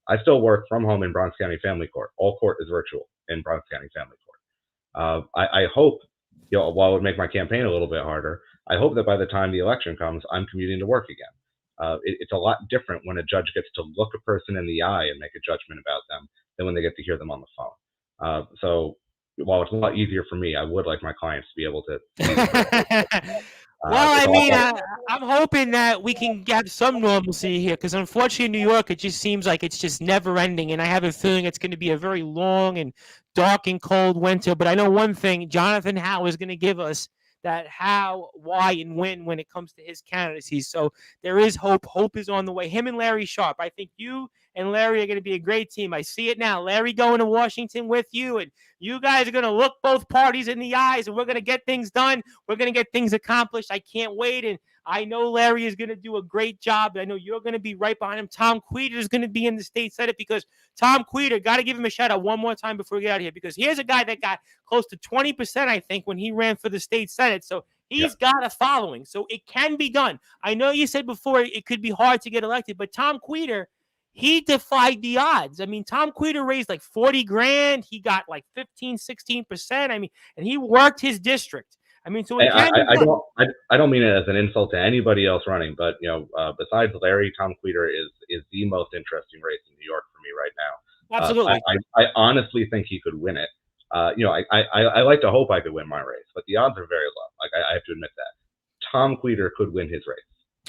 I still work from home in Bronx County Family Court. All court is virtual in Bronx County Family Court. I hope, while it would make my campaign a little bit harder, I hope that by the time the election comes, I'm commuting to work again. It's a lot different when a judge gets to look a person in the eye and make a judgment about them than when they get to hear them on the phone. So while it's a lot easier for me, I would like my clients to be able to. Well, I mean, I'm hoping that we can get some normalcy here, because unfortunately in New York, it just seems like it's just never ending. And I have a feeling it's going to be a very long and dark and cold winter. But I know one thing, Jonathan Howe is going to give us that how, why, and when it comes to his candidacy. So there is hope. Hope is on the way. Him and Larry Sharp. I think you and Larry are going to be a great team. I see it now. Larry going to Washington with you, and you guys are going to look both parties in the eyes, and we're going to get things done. We're going to get things accomplished. I can't wait. And I know Larry is going to do a great job. I know you're going to be right behind him. Tom Queter is going to be in the state senate, because Tom Queter, got to give him a shout out one more time before we get out of here, because here's a guy that got close to 20%, I think, when he ran for the state senate. So he's got a following. So it can be done. I know you said before it could be hard to get elected, but Tom Queter, he defied the odds. I mean, Tom Queter raised like 40 grand. He got like 15, 16%. I mean, and he worked his district. I mean, so I don't mean it as an insult to anybody else running, but besides Larry, Tom Queter is the most interesting race in New York for me right now. Absolutely. I honestly think he could win it. I like to hope I could win my race, but the odds are very low. Like, I have to admit that Tom Queter could win his race.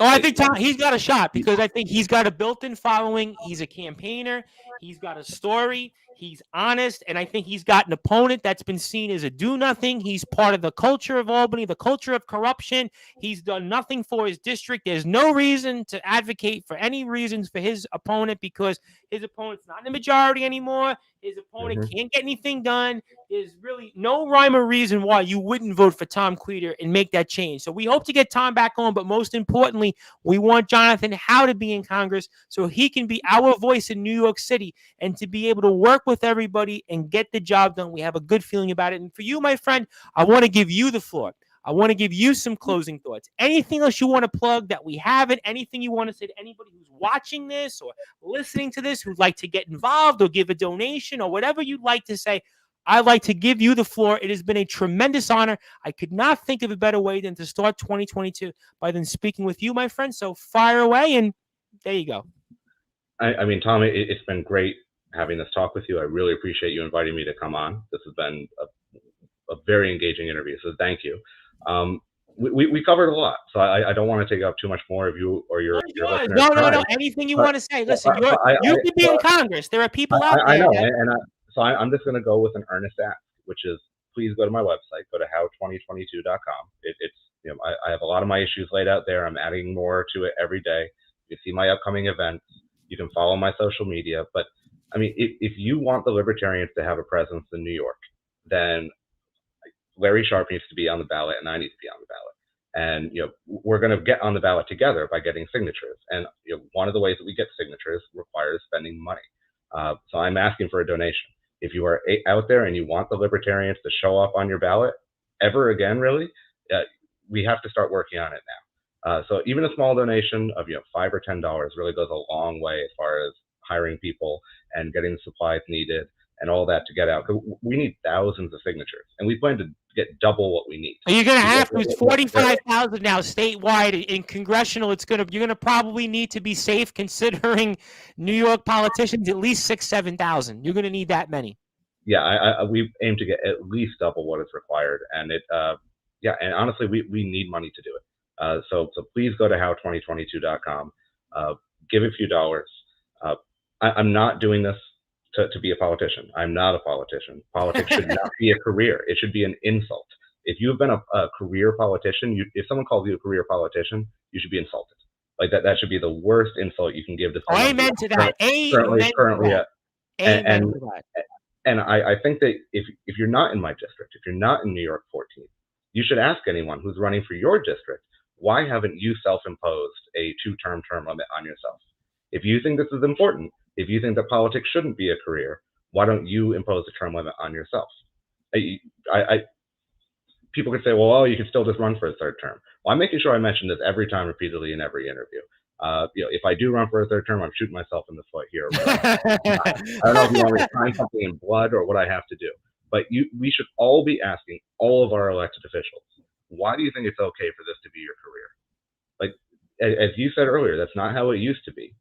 Oh, I think he's got a shot, because I think he's got a built-in following. He's a campaigner. He's got a story. He's honest. And I think he's got an opponent that's been seen as a do-nothing. He's part of the culture of Albany, the culture of corruption. He's done nothing for his district. There's no reason to advocate for any reasons for his opponent, because his opponent's not in the majority anymore. His opponent can't get anything done. There's really no rhyme or reason why you wouldn't vote for Tom Queter and make that change. So we hope to get Tom back on, but most importantly, we want Jonathan Howe to be in Congress so he can be our voice in New York City, and to be able to work with everybody and get the job done. We have a good feeling about it. And for you, my friend, I want to give you the floor. I want to give you some closing thoughts. Anything else you want to plug that we haven't? Anything you want to say to anybody who's watching this or listening to this who'd like to get involved or give a donation or whatever you'd like to say? I'd like to give you the floor. It has been a tremendous honor. I could not think of a better way than to start 2022 by then speaking with you, my friend. So fire away, and there you go. I mean, Tom, it's been great having this talk with you. I really appreciate you inviting me to come on. This has been a very engaging interview, so thank you. We covered a lot, so I don't want to take up too much more of you or your listeners. No. Anything you want to say. Listen, you could be in Congress. There are people out there. I know, so I'm just going to go with an earnest ask, which is please go to my website, go to how2022.com. It's I have a lot of my issues laid out there. I'm adding more to it every day. You can see my upcoming events. You can follow my social media. But I mean, if you want the Libertarians to have a presence in New York, then Larry Sharpe needs to be on the ballot, and I need to be on the ballot. And we're going to get on the ballot together by getting signatures. And one of the ways that we get signatures requires spending money. So I'm asking for a donation. If you are out there and you want the Libertarians to show up on your ballot ever again, really, we have to start working on it now. So even a small donation of $5 or $10 really goes a long way as far as hiring people and getting the supplies needed and all that to get out. We need thousands of signatures, and we plan to get double what we need. You're going to have to. It's 45,000 now statewide. In Congressional, you're going to probably need to be safe, considering New York politicians, at least 7,000. You're going to need that many. Yeah, we aim to get at least double what is required, and and honestly, we need money to do it. So please go to how2022.com. Give a few dollars. I'm not doing this to be a politician. I'm not a politician. Politics should not be a career. It should be an insult. If you have been a career politician, if someone calls you a career politician, you should be insulted. Like that should be the worst insult you can give to someone. Amen to that. And I think that if you're not in my district, if you're not in New York 14, you should ask anyone who's running for your district, why haven't you self-imposed a 2-term term limit on yourself? If you think this is important, if you think that politics shouldn't be a career, why don't you impose a term limit on yourself? People could say, well, you can still just run for a 3rd term. Well, I'm making sure I mention this every time repeatedly in every interview. If I do run for a 3rd term, I'm shooting myself in the foot here. I don't know if you want me to sign something in blood or what I have to do. But we should all be asking all of our elected officials, why do you think it's okay for this to be your career? Like, as you said earlier, that's not how it used to be.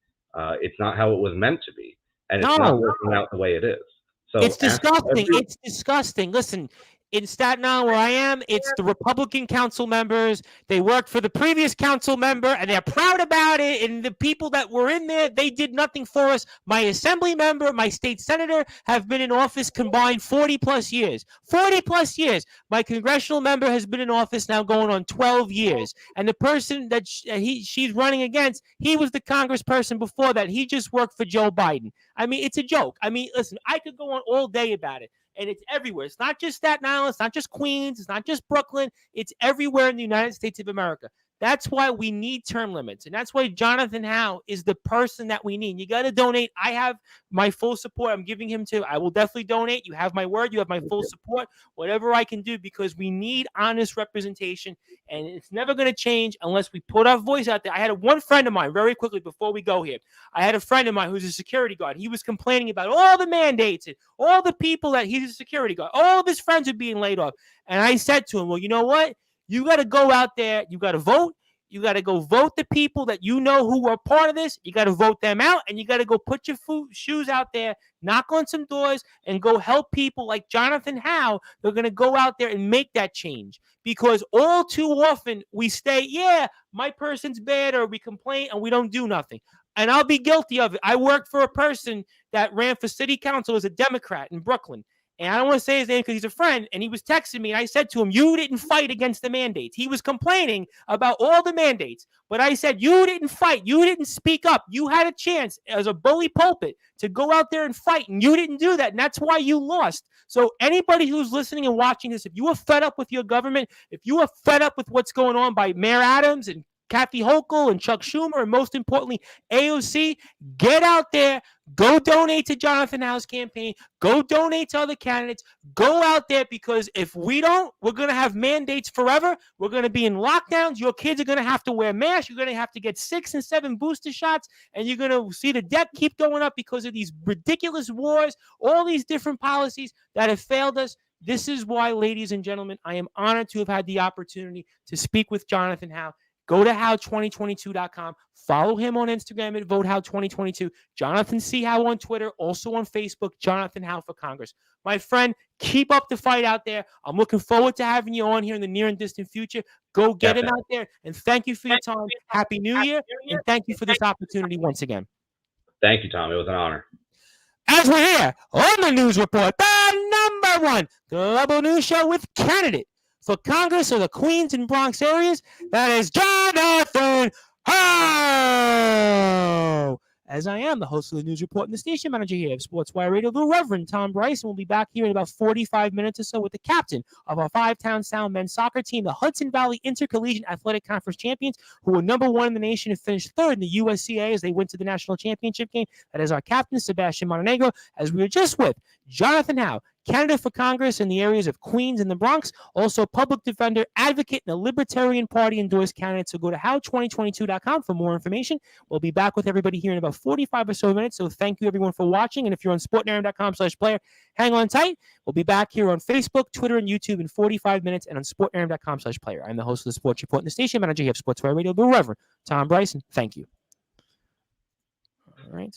It's not how it was meant to be. And it's not working out the way it is. So it's disgusting. It's disgusting. Listen, in Staten Island, where I am, it's the Republican council members. They worked for the previous council member, and they're proud about it. And the people that were in there, they did nothing for us. My assembly member, my state senator have been in office combined 40-plus years. 40-plus years. My congressional member has been in office now going on 12 years. And the person that she's running against, he was the congressperson before that. He just worked for Joe Biden. I mean, it's a joke. I mean, listen, I could go on all day about it. And it's everywhere. It's not just Staten Island. It's not just Queens. It's not just Brooklyn. It's everywhere in the United States of America. That's why we need term limits. And that's why Jonathan Howe is the person that we need. You got to donate. I have my full support. I'm giving him to. I will definitely donate. You have my word. You have my full support. Whatever I can do, because we need honest representation. And it's never going to change unless we put our voice out there. I had one friend of mine, very quickly before we go here. I had a friend of mine who's a security guard. He was complaining about all the mandates and all the people that he's a security guard. All of his friends are being laid off. And I said to him, well, you know what? You got to go out there. You got to vote. You got to go vote the people that you know who are part of this. You got to vote them out, and you got to go put your shoes out there, knock on some doors, and go help people like Jonathan Howe. They're going to go out there and make that change, because all too often we stay, my person's bad, or we complain and we don't do nothing. And I'll be guilty of it. I worked for a person that ran for city council as a Democrat in Brooklyn. And I don't want to say his name because he's a friend, and he was texting me, and I said to him, you didn't fight against the mandates. He was complaining about all the mandates, but I said, you didn't fight. You didn't speak up. You had a chance as a bully pulpit to go out there and fight, and you didn't do that, and that's why you lost. So anybody who's listening and watching this, if you are fed up with your government, if you are fed up with what's going on by Mayor Adams and Kathy Hochul and Chuck Schumer, and most importantly, AOC, get out there, go donate to Jonathan Howe's campaign, go donate to other candidates, go out there, because if we don't, we're going to have mandates forever. We're going to be in lockdowns. Your kids are going to have to wear masks. You're going to have to get 6 and 7 booster shots, and you're going to see the debt keep going up because of these ridiculous wars, all these different policies that have failed us. This is why, ladies and gentlemen, I am honored to have had the opportunity to speak with Jonathan Howe. Go to how2022.com. Follow him on Instagram at VoteHow2022. Jonathan C. Howe on Twitter, also on Facebook, Jonathan Howe for Congress. My friend, keep up the fight out there. I'm looking forward to having you on here in the near and distant future. Go get him out there, and thank you for your time. Happy New Year, and thank you for this opportunity once again. Thank you, Tom. It was an honor. As we're here on the News Report, the #1 global news show with candidate for Congress of the Queens and Bronx areas, that is Jonathan Howe. As I am the host of the News Report and the station manager here of SportsWire Radio, the Reverend Tom Bryson, will be back here in about 45 minutes or so with the captain of our 5-town Sound men's soccer team, the Hudson Valley Intercollegiate Athletic Conference champions, who were #1 in the nation and finished 3rd in the USCA as they went to the national championship game. That is our captain, Sebastian Montenegro, as we were just with Jonathan Howe, candidate for Congress in the areas of Queens and the Bronx, also public defender, advocate, and a Libertarian Party endorsed candidate. So go to how2022.com for more information. We'll be back with everybody here in about 45 or so minutes. So thank you, everyone, for watching. And if you're on sportnarium.com/player, hang on tight. We'll be back here on Facebook, Twitter, and YouTube in 45 minutes, and on sportnarium.com/player. I'm the host of the Sports Report and the station manager here of SportsWire Radio, the Reverend Tom Bryson. Thank you. All right.